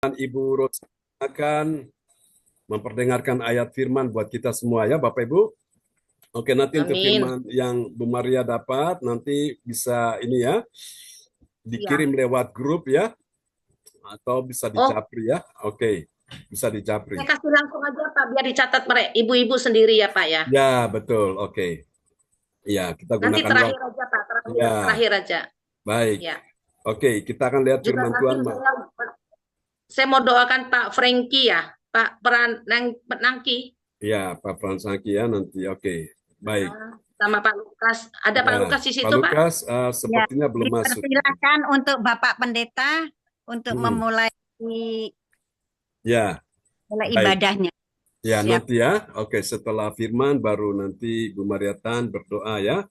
Ibu Ros akan memperdengarkan ayat firman buat kita semua ya Bapak Ibu. Oke, nanti untuk Amin. firman yang Bu Maria dapat nanti bisa ini ya dikirim Iya. lewat grup ya atau bisa di Oh, Japri ya. Oke, bisa di saya Japri. kasih langsung aja Pak, biar dicatat mereka ibu-ibu sendiri ya Pak ya. Ya, betul. Oke. Ya, kita Nanti gunakan terakhir waktu. aja Pak, terakhir Ya, terakhir aja. baik. Ya. Oke, kita akan lihat Juga firman nanti Tuhan. saya mau doakan Pak Frankie ya, Pak Penangki, Ya, Pak Fransaki ya nanti. Oke, baik. sama Pak Lukas. Ada Pak Ya, Lukas di Pak situ Pak? Lukas Ya, sepertinya belum masuk. dipersilakan untuk Bapak Pendeta untuk Hmm. memulai Ya, baik. ibadahnya. Ya, Siap. nanti ya. Oke, setelah firman baru nanti Bu Mariatan berdoa ya.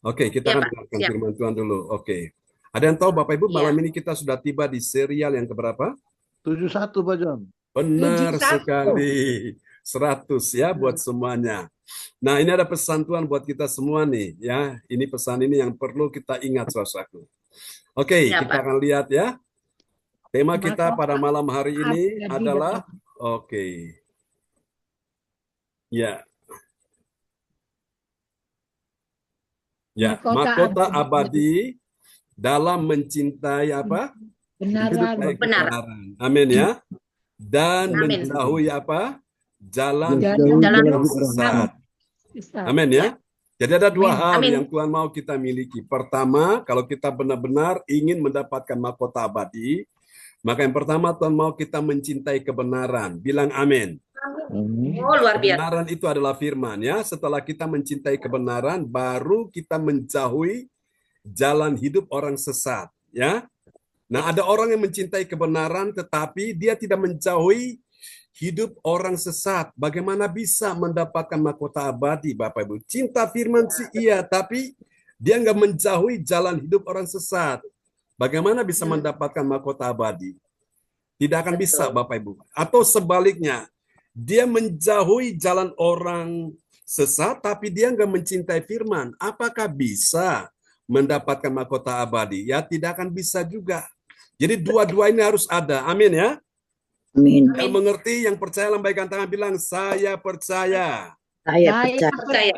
Oke, kita Ya akan Pak, dengarkan siap. firman Tuhan dulu. Oke. Ada yang tahu Bapak Ibu malam Iya. ini kita sudah tiba di serial yang keberapa? 71 Pak John. Benar 71. sekali. 100 ya buat semuanya. Nah, ini ada pesan Tuhan buat kita semua nih ya. Ini pesan ini yang perlu kita ingat saudaraku. Oke, Ya kita Pak. akan lihat ya. Tema kita pada malam hari ini adalah oke. Ya, ya, mahkota abadi dalam mencintai apa? Mencintai Benar. kebenaran. Amin ya. Dan Amin. menjauhi apa? Jalan Jalan yang sesat. Amin ya. Jadi ada dua hal Amin. yang Tuhan mau kita miliki. Pertama, kalau kita benar-benar ingin mendapatkan mahkota abadi, maka yang pertama Tuhan mau kita mencintai kebenaran. Bilang amin. Oh, luar biasa. Kebenaran itu adalah firman ya. Setelah kita mencintai kebenaran, baru kita menjauhi jalan hidup orang sesat ya. Nah, ada orang yang mencintai kebenaran tetapi dia tidak menjauhi hidup orang sesat. Bagaimana bisa mendapatkan mahkota abadi, Bapak Ibu? Cinta firman sih iya, tapi dia nggak menjauhi jalan hidup orang sesat. Bagaimana bisa mendapatkan mahkota abadi? Tidak akan bisa, Bapak Ibu. Atau sebaliknya, dia menjauhi jalan orang sesat, tapi dia nggak mencintai firman. Apakah bisa mendapatkan mahkota abadi? Ya, tidak akan bisa juga. Jadi dua-dua ini harus ada. Amin ya. Amin. Yang mengerti, yang percaya lambaikan tangan bilang, saya percaya. Saya Percaya.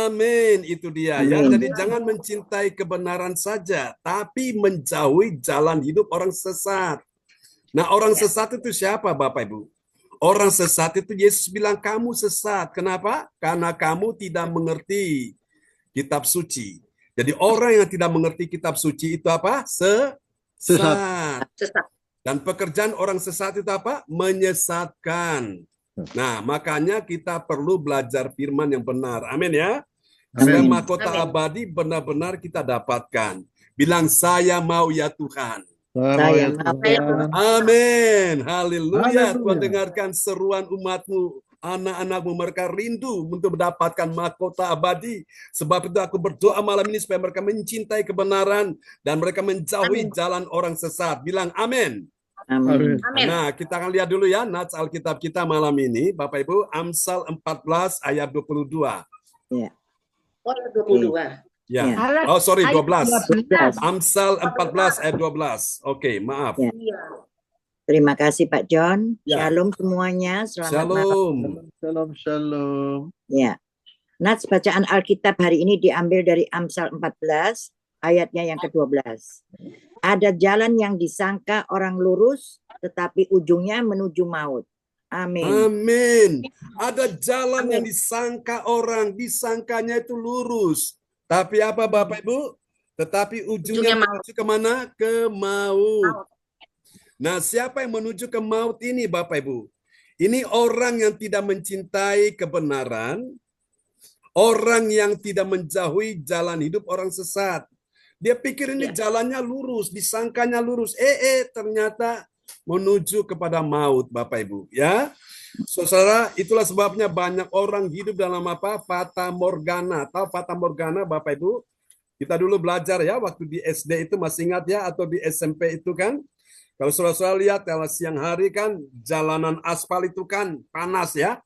Amin, itu dia ya. Amin. Jadi jangan mencintai kebenaran saja, tapi menjauhi jalan hidup orang sesat. Nah, orang sesat itu siapa, Bapak Ibu? Orang sesat itu Yesus bilang kamu sesat. Kenapa? Karena kamu tidak mengerti kitab suci. Jadi orang yang tidak mengerti kitab suci itu apa? Sesat. Sesat. Dan pekerjaan orang sesat itu apa? Menyesatkan. Nah, makanya kita perlu belajar firman yang benar. Amin ya. Supaya Amin. mahkota abadi benar-benar kita dapatkan. Bilang saya mau ya Tuhan. Saya Tuhan. Amin. Haleluya. Haleluya. Tuhan dengarkan seruan umatmu. Anak-anakmu mereka rindu untuk mendapatkan mahkota abadi. Sebab itu aku berdoa malam ini supaya mereka mencintai kebenaran dan mereka menjauhi jalan orang sesat. Bilang amin. Amin. Amin. Nah, kita akan lihat dulu ya nats Alkitab kita malam ini, Bapak Ibu, Amsal 14 ayat 22. Ya. Oh, 22. Ya. Ya. Oh, sorry, 12. 12. Amsal 14 ayat 12. Oke, maaf. Ya. Iya. Terima kasih Pak John. Ya. Shalom semuanya. Selamat malam. Shalom. Shalom, shalom. Ya. Nats bacaan Alkitab hari ini diambil dari Amsal 14 ayatnya yang ke-12. Ada jalan yang disangka orang lurus tetapi ujungnya menuju maut. Amin. Amin. Ada jalan yang disangka orang, disangkanya itu lurus. Tapi apa Bapak Ibu? Tetapi ujungnya menuju kemana? Ke maut. Nah, siapa yang menuju ke maut ini Bapak Ibu? Ini orang yang tidak mencintai kebenaran, orang yang tidak menjauhi jalan hidup orang sesat. Dia pikir ini jalannya lurus, disangkanya lurus. Ternyata menuju kepada maut, Bapak Ibu. Ya, saudara, itulah sebabnya banyak orang hidup dalam apa? Fata Morgana. Tahu Fata Morgana, Bapak Ibu? Kita dulu belajar ya, waktu di SD itu masih ingat ya, atau di SMP itu kan? Kalau saudara-saudara lihat, kalau siang hari kan jalanan aspal itu kan panas ya.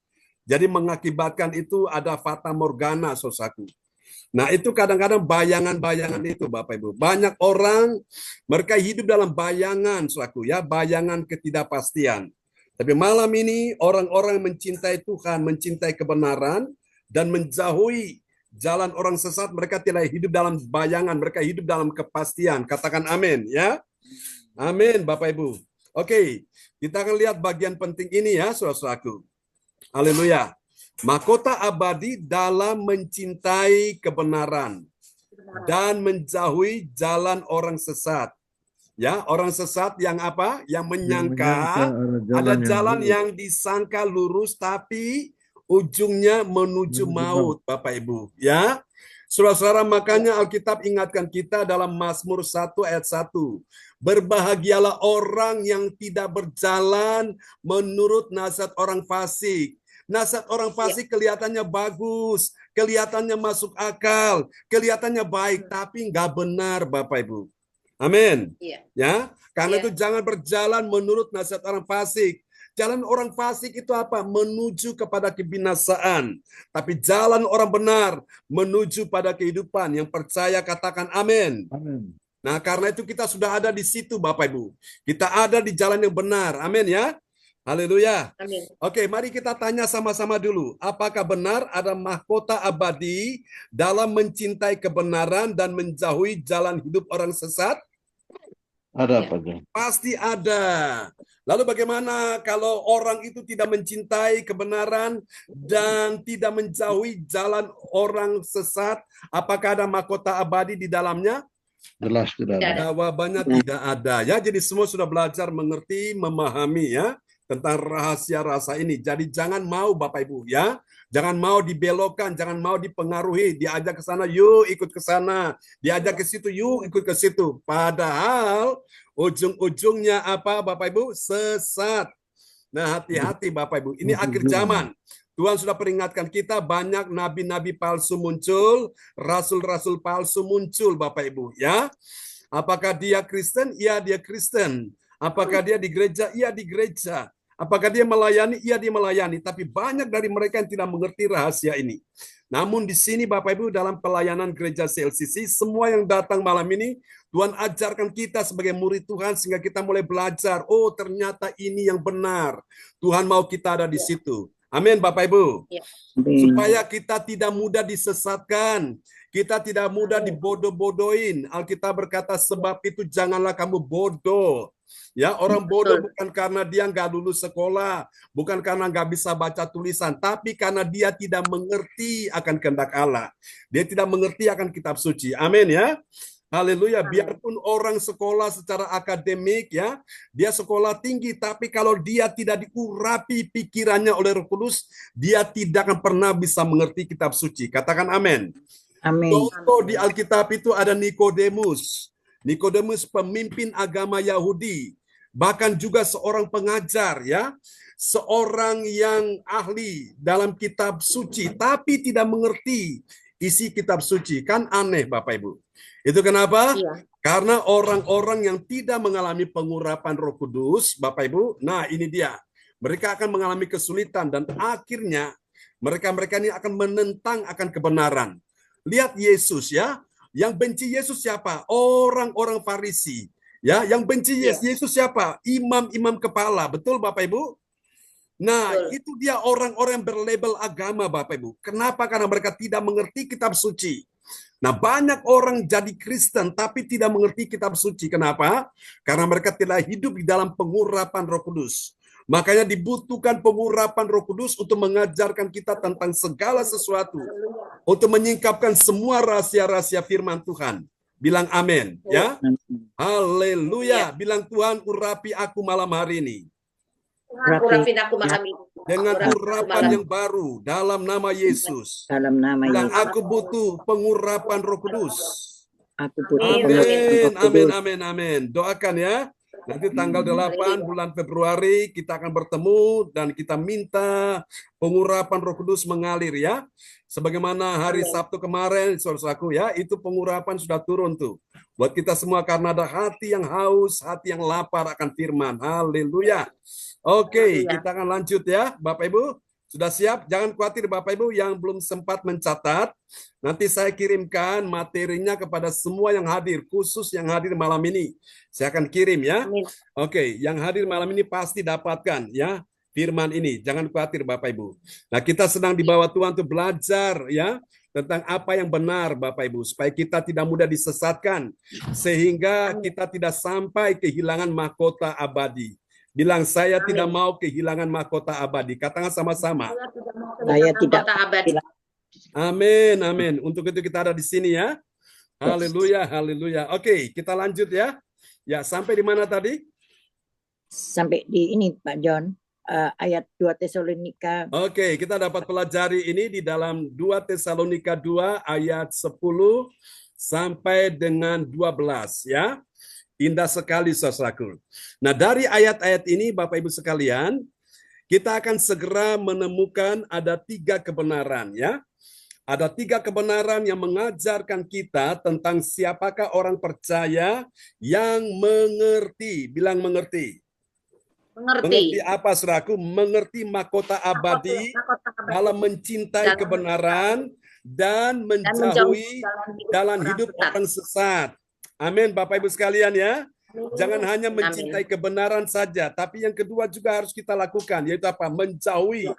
Jadi mengakibatkan itu ada Fata Morgana, saudaraku. Nah, itu kadang-kadang bayangan-bayangan itu, Bapak Ibu. Banyak orang mereka hidup dalam bayangan, saudaraku ya, bayangan ketidakpastian. Tapi malam ini orang-orang yang mencintai Tuhan, mencintai kebenaran dan menjauhi jalan orang sesat, mereka tidak hidup dalam bayangan, mereka hidup dalam kepastian. Katakan amin ya. Amin, Bapak Ibu. Oke, kita akan lihat bagian penting ini ya, saudara-saudaraku. Haleluya. Mahkota abadi dalam mencintai kebenaran dan menjauhi jalan orang sesat. Ya, orang sesat yang apa? Yang menyangka ada jalan yang disangka lurus tapi ujungnya menuju maut, Bapak Ibu. Ya, saudara-saudara, makanya Alkitab ingatkan kita dalam Mazmur 1 ayat 1. Berbahagialah orang yang tidak berjalan menurut nasihat orang fasik. Nasihat orang fasik kelihatannya bagus, kelihatannya masuk akal, kelihatannya baik, tapi nggak benar, Bapak Ibu. Amin. Ya, karena itu jangan berjalan menurut nasihat orang fasik. Jalan orang fasik itu apa? Menuju kepada kebinasaan. Tapi jalan orang benar menuju pada kehidupan. Yang percaya katakan amin. Amin. Nah, karena itu kita sudah ada di situ, Bapak Ibu. Kita ada di jalan yang benar. Amin ya. Haleluya. Amin. Oke, mari kita tanya sama-sama dulu. Apakah benar ada mahkota abadi dalam mencintai kebenaran dan menjauhi jalan hidup orang sesat? Ada Pak John. Pasti ada. Lalu bagaimana kalau orang itu tidak mencintai kebenaran dan tidak menjauhi jalan orang sesat? Apakah ada mahkota abadi di dalamnya? Jelas tidak ada. Jawabannya tidak ada ya. Jadi semua sudah belajar mengerti, memahami ya tentang rahasia rasa ini. Jadi jangan mau Bapak Ibu ya. Jangan mau dibelokkan, jangan mau dipengaruhi, diajak ke sana, yuk ikut ke sana, diajak ke situ, yuk ikut ke situ. Padahal ujung-ujungnya apa Bapak Ibu? Sesat. Nah, hati-hati Bapak Ibu. Ini akhir zaman. Tuhan sudah peringatkan kita, banyak nabi-nabi palsu muncul, rasul-rasul palsu muncul Bapak Ibu ya. Apakah dia Kristen? Iya, dia Kristen. Apakah dia di gereja? Iya, di gereja. Apakah dia melayani? Iya, dia melayani. Tapi banyak dari mereka yang tidak mengerti rahasia ini. Namun di sini Bapak Ibu dalam pelayanan gereja CLCC, semua yang datang malam ini, Tuhan ajarkan kita sebagai murid Tuhan sehingga kita mulai belajar. Oh, ternyata ini yang benar. Tuhan mau kita ada di situ. Amin Bapak Ibu. Supaya kita tidak mudah disesatkan. Kita tidak mudah dibodoh-bodohin. Alkitab berkata, sebab itu janganlah kamu bodoh. Ya, orang bodoh bukan karena dia nggak lulus sekolah, bukan karena nggak bisa baca tulisan, tapi karena dia tidak mengerti akan kehendak Allah. Dia tidak mengerti akan kitab suci. Amin ya. Haleluya. Biarpun orang sekolah secara akademik ya, dia sekolah tinggi, tapi kalau dia tidak diurapi pikirannya oleh Roh Kudus, dia tidak akan pernah bisa mengerti kitab suci. Katakan amin. Amin. Contoh di Alkitab itu ada Nikodemus. Nikodemus pemimpin agama Yahudi. Bahkan juga seorang pengajar ya, seorang yang ahli dalam kitab suci tapi tidak mengerti isi kitab suci. Kan aneh Bapak Ibu. Itu kenapa? Karena orang-orang yang tidak mengalami pengurapan Roh Kudus, Bapak Ibu, nah ini dia. Mereka akan mengalami kesulitan dan akhirnya mereka-mereka ini akan menentang akan kebenaran. Lihat Yesus ya, yang benci Yesus siapa? Orang-orang Farisi. Ya, yang benci Yesus siapa? Imam-imam kepala. Betul Bapak Ibu? Nah, itu dia orang-orang yang berlabel agama Bapak Ibu. Kenapa? Karena mereka tidak mengerti kitab suci. Nah, banyak orang jadi Kristen tapi tidak mengerti kitab suci. Kenapa? Karena mereka tidak hidup di dalam pengurapan Roh Kudus. Makanya dibutuhkan pengurapan Roh Kudus untuk mengajarkan kita tentang segala sesuatu. Untuk menyingkapkan semua rahasia-rahasia firman Tuhan. Bilang amin, ya. Haleluya. Bilang Tuhan, urapi aku malam hari ini. Urapin aku malam ini. Dengan urapan yang baru dalam nama Yesus. Dalam nama Bilang Yesus. aku butuh pengurapan Roh Kudus. Aku butuh Amin, pengurapan Roh amin, Kudus. amin, amin. Doakan ya. Nanti tanggal 8 bulan Februari kita akan bertemu dan kita minta pengurapan Roh Kudus mengalir ya. Sebagaimana hari Sabtu kemarin, saudaraku ya, itu pengurapan sudah turun tuh. Buat kita semua karena ada hati yang haus, hati yang lapar akan firman. Haleluya. Oke, kita akan lanjut ya, Bapak Ibu. Sudah siap? Jangan khawatir Bapak Ibu yang belum sempat mencatat. Nanti saya kirimkan materinya kepada semua yang hadir, khusus yang hadir malam ini. Saya akan kirim ya. Amin. Oke, yang hadir malam ini pasti dapatkan ya firman ini. Jangan khawatir Bapak Ibu. Nah, kita sedang dibawa Tuhan untuk belajar ya tentang apa yang benar Bapak Ibu, supaya kita tidak mudah disesatkan, sehingga kita tidak sampai kehilangan mahkota abadi. Bilang, saya Amin. tidak mau kehilangan mahkota abadi. Katakan sama-sama. Saya tidak Kota abadi. Amin, amin. Untuk itu kita ada di sini ya. Haleluya, haleluya. Oke, kita lanjut ya. Ya, sampai di mana tadi? sampai di ini Pak John, ayat 2 Tesalonika. Oke, kita dapat pelajari ini di dalam 2 Tesalonika 2 ayat 10 sampai dengan 12 ya. Indah sekali saudaraku. Nah, dari ayat-ayat ini Bapak Ibu sekalian, kita akan segera menemukan ada 3 kebenaran ya. Ada 3 kebenaran yang mengajarkan kita tentang siapakah orang percaya yang mengerti. Bilang mengerti. Mengerti apa saudaraku? Mengerti mahkota abadi dalam mencintai kebenaran dan menjauhi jalan hidup orang sesat. Amin Bapak Ibu sekalian ya. Jangan hanya mencintai kebenaran saja, tapi yang kedua juga harus kita lakukan, yaitu apa? Menjauhi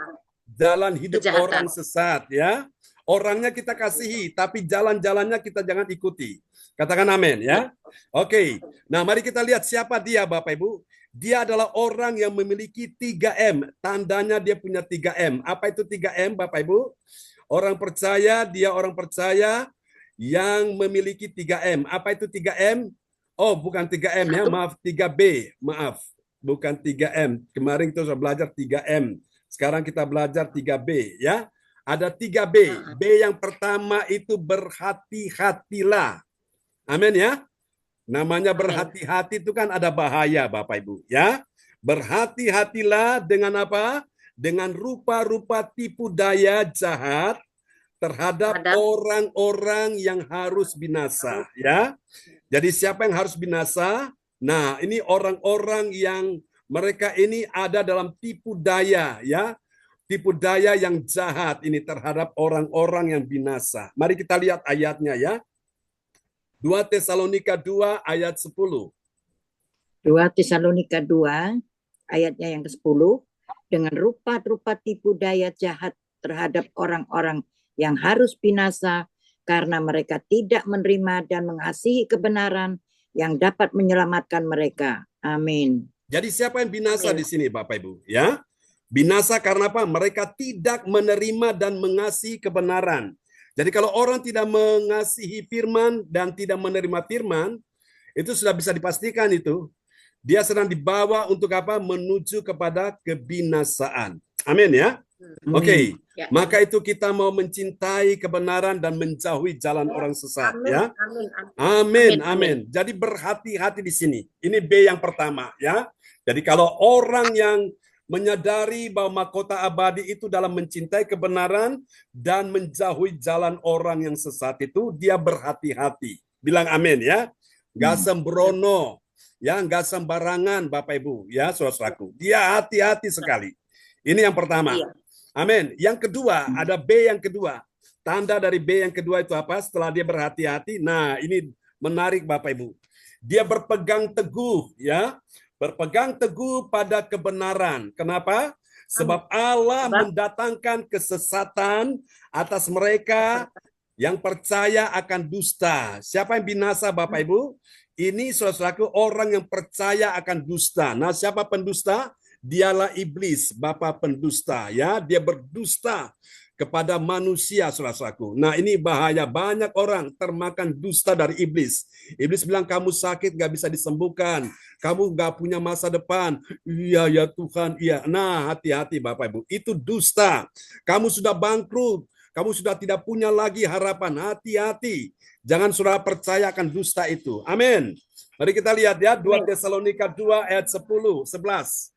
jalan hidup orang sesat ya. Orangnya kita kasihi, tapi jalan-jalannya kita jangan ikuti. Katakan amin ya. Oke. Nah, mari kita lihat siapa dia Bapak Ibu. Dia adalah orang yang memiliki 3M. Tandanya dia punya 3M. Apa itu 3M Bapak Ibu? Orang percaya, dia orang percaya yang memiliki 3M. Apa itu 3M? Oh, bukan 3M ya, maaf, 3B. Maaf, bukan 3M. Kemarin kita sudah belajar 3M. Sekarang kita belajar 3B ya. Ada 3B. B yang pertama itu berhati-hatilah. Amin ya. Namanya berhati-hati itu kan ada bahaya Bapak Ibu ya. Berhati-hatilah dengan apa? Dengan rupa-rupa tipu daya jahat terhadap orang-orang yang harus binasa ya. Jadi siapa yang harus binasa? Nah, ini orang-orang yang mereka ini ada dalam tipu daya ya. Tipu daya yang jahat ini terhadap orang-orang yang binasa. Mari kita lihat ayatnya ya. 2 Tesalonika 2 ayat 10. 2 Tesalonika 2 ayatnya yang ke-10, dengan rupa-rupa tipu daya jahat terhadap orang-orang yang harus binasa karena mereka tidak menerima dan mengasihi kebenaran yang dapat menyelamatkan mereka. Amin. Jadi siapa yang binasa di sini Bapak Ibu ya? Binasa karena apa? Mereka tidak menerima dan mengasihi kebenaran. Jadi kalau orang tidak mengasihi firman dan tidak menerima firman, itu sudah bisa dipastikan itu. Dia sedang dibawa untuk apa? Menuju kepada kebinasaan. Amin ya. Oke. Maka itu kita mau mencintai kebenaran dan menjauhi jalan orang sesat ya. Amin, amin. Jadi berhati-hati di sini. Ini B yang pertama ya. Jadi kalau orang yang menyadari bahwa mahkota abadi itu dalam mencintai kebenaran dan menjauhi jalan orang yang sesat itu, dia berhati-hati. Bilang amin ya. Gak sembrono, ya, gak sembarangan Bapak Ibu, ya saudaraku. Dia hati-hati sekali. Ini yang pertama. Amin. Yang kedua, ada B yang kedua. Tanda dari B yang kedua itu apa? Setelah dia berhati-hati. Nah, ini menarik Bapak Ibu. Dia berpegang teguh, ya. Berpegang teguh pada kebenaran. Kenapa? Sebab Allah mendatangkan kesesatan atas mereka yang percaya akan dusta. Siapa yang binasa Bapak Ibu? Ini saudaraku orang yang percaya akan dusta. Nah, siapa pendusta? Dialah iblis, bapa pendusta ya. Dia berdusta kepada manusia saudaraku. Nah, ini bahaya, banyak orang termakan dusta dari iblis. Iblis bilang kamu sakit gak bisa disembuhkan. Kamu gak punya masa depan. Iya ya Tuhan, iya. Nah, hati-hati Bapak Ibu. Itu dusta. Kamu sudah bangkrut. Kamu sudah tidak punya lagi harapan. Hati-hati. Jangan saudara percaya akan dusta itu. Amin. Mari kita lihat ya 2 Tesalonika 2 ayat 10, 11.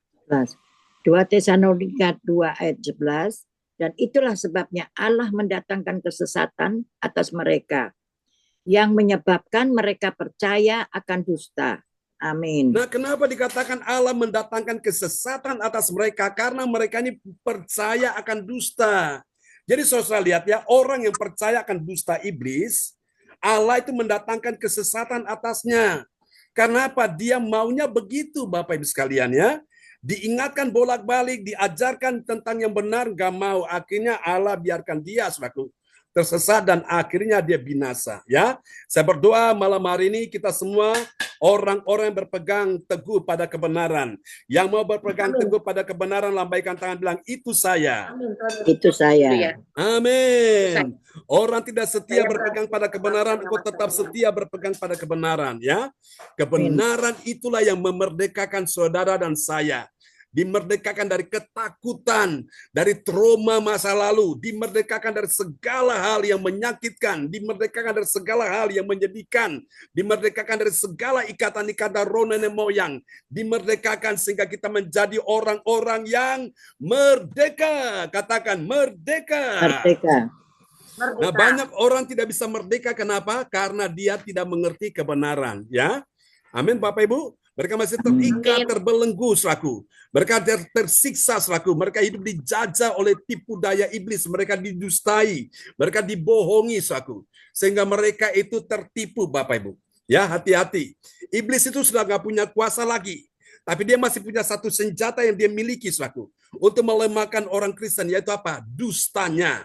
2 Tesalonika 2 ayat 11. Dan itulah sebabnya Allah mendatangkan kesesatan atas mereka yang menyebabkan mereka percaya akan dusta, Amin. Nah, kenapa dikatakan Allah mendatangkan kesesatan atas mereka? Karena mereka ini percaya akan dusta. Jadi saudara lihat ya, orang yang percaya akan dusta iblis, Allah itu mendatangkan kesesatan atasnya. Kenapa? Dia maunya begitu, Bapak Ibu sekalian ya. Diingatkan bolak-balik, diajarkan tentang yang benar, gak mau. Akhirnya Allah biarkan dia selaku tersesat dan akhirnya dia binasa. Ya, saya berdoa malam hari ini kita semua orang-orang yang berpegang teguh pada kebenaran, yang mau berpegang teguh pada kebenaran, lambaikan tangan bilang itu saya. Itu saya. Amin. Orang tidak setia berpegang pada kebenaran, engkau tetap setia berpegang pada kebenaran, ya. Kebenaran itulah yang memerdekakan saudara dan saya. Dimerdekakan dari ketakutan, dari trauma masa lalu, dimerdekakan dari segala hal yang menyakitkan, dimerdekakan dari segala hal yang menyedihkan, dimerdekakan dari segala ikatan-ikatan roh nenek moyang, dimerdekakan sehingga kita menjadi orang-orang yang merdeka. Katakan merdeka. Merdeka. Nah, banyak orang tidak bisa merdeka. Kenapa? Karena dia tidak mengerti kebenaran. Ya, amin, Bapak Ibu. Mereka masih terikat, terbelenggu selaku. Mereka tersiksa selaku. Mereka hidup dijajah oleh tipu daya iblis. Mereka didustai. Mereka dibohongi selaku. Sehingga mereka itu tertipu, Bapak Ibu. Ya, hati-hati. Iblis itu sudah nggak punya kuasa lagi. Tapi dia masih punya satu senjata yang dia miliki selaku. Untuk melemahkan orang Kristen, yaitu apa? Dustanya.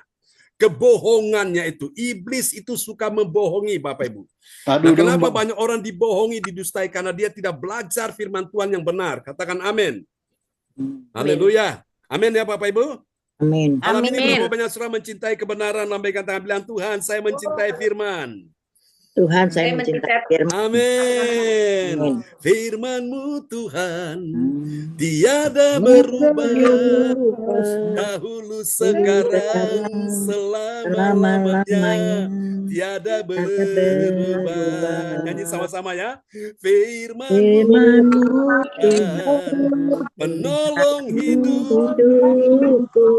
Kebohongannya itu. Iblis itu suka membohongi, Bapak Ibu. Nah, kenapa banyak orang dibohongi, didustai? Karena dia tidak belajar firman Tuhan yang benar. Katakan amin. Haleluya. Amin ya Bapak Ibu. Amin. Malam ini berapa banyak saudara mencintai kebenaran, lambaikan tangan bilang Tuhan, saya mencintai firman. Tuhan, saya mencintai firman. Amin. Firman-Mu Tuhan tiada berubah, dahulu sekarang selama-lamanya tiada berubah. Nyanyi sama-sama ya. Firman-Mu Tuhan penolong hidupku,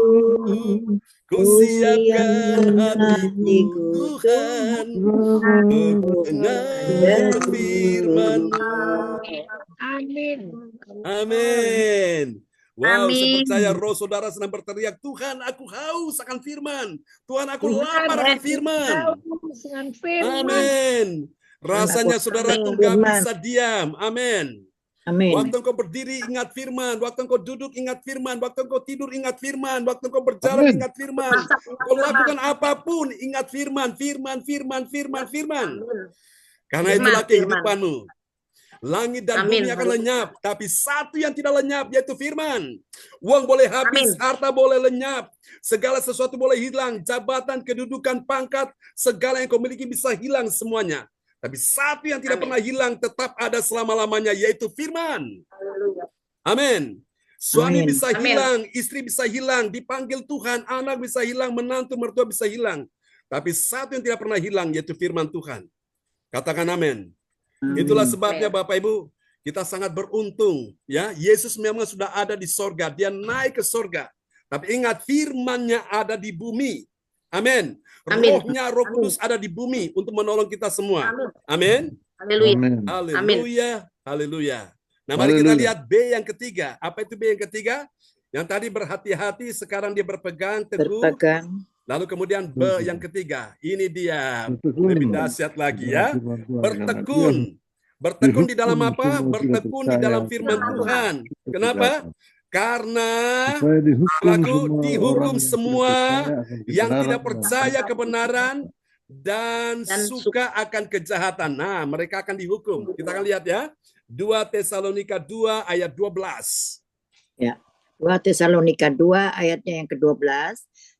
ku siapkan hatiku Tuhan mendengar firman-Mu. Amin. Amin. Wow, Amin. saya percaya roh saudara sedang berteriak, Tuhan aku haus akan firman. Tuhan aku lapar akan firman. Amin. Rasanya saudara itu nggak bisa diam. Amin. Amin. Waktu engkau berdiri ingat firman, waktu engkau duduk ingat firman, waktu engkau tidur ingat firman, waktu engkau berjalan ingat firman. Kau lakukan apapun ingat firman, firman. Karena itulah kehidupanmu. Langit dan bumi akan lenyap, tapi satu yang tidak lenyap yaitu firman. Uang boleh habis, harta boleh lenyap, segala sesuatu boleh hilang, jabatan, kedudukan, pangkat, segala yang kau miliki bisa hilang semuanya. Tapi satu yang tidak pernah hilang tetap ada selama-lamanya, yaitu firman. Amin. Suami bisa hilang, istri bisa hilang, dipanggil Tuhan, anak bisa hilang, menantu, mertua bisa hilang. Tapi satu yang tidak pernah hilang, yaitu firman Tuhan. Katakan amin. Itulah sebabnya Bapak Ibu, kita sangat beruntung. Ya, Yesus memang sudah ada di sorga, dia naik ke sorga. Tapi ingat, firman-Nya ada di bumi. Amin. Rohnya, Roh Kudus ada di bumi untuk menolong kita semua. Amin. Haleluya. Haleluya. Nah, mari kita lihat B yang ketiga. Apa itu B yang ketiga? Yang tadi berhati-hati, sekarang dia berpegang teguh. Lalu kemudian B yang ketiga. Ini dia lebih dahsyat lagi ya. Bertekun. Bertekun di dalam apa? Bertekun di dalam firman Tuhan. Kenapa? Karena dihukum semua yang tidak percaya kebenaran dan suka akan kejahatan. Nah, mereka akan dihukum. Kita akan lihat ya. 2 Tesalonika 2 ayat 12. Ya. 2 Tesalonika 2 ayatnya yang ke-12.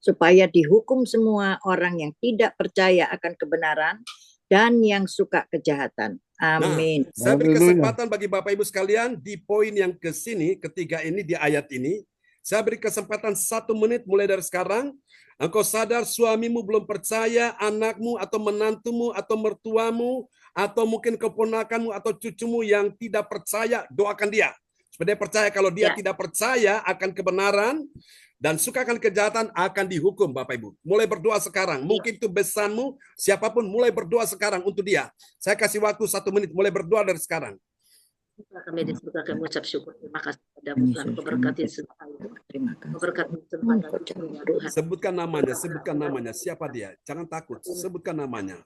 Supaya dihukum semua orang yang tidak percaya akan kebenaran dan yang suka kejahatan. Amin. Nah, saya beri kesempatan bagi Bapak Ibu sekalian di poin yang ketiga ini di ayat ini. Saya beri kesempatan 1 menit mulai dari sekarang. Engkau sadar suamimu belum percaya, anakmu atau menantumu atau mertuamu atau mungkin keponakanmu atau cucumu yang tidak percaya, doakan dia. Supaya dia percaya. Kalau dia tidak percaya akan kebenaran dan suka akan kejahatan, akan dihukum, Bapak Ibu. Mulai berdoa sekarang. Mungkin itu besanmu, siapapun mulai berdoa sekarang untuk dia. Saya kasih waktu 1 menit, mulai berdoa dari sekarang. Kami di surga kami ucap syukur. Terima kasih padamu Tuhan. Kau berkati semua kami. Terima Kau kasih. berkati semua kami Tuhan. Sebutkan namanya. Siapa dia? Jangan takut. Sebutkan namanya.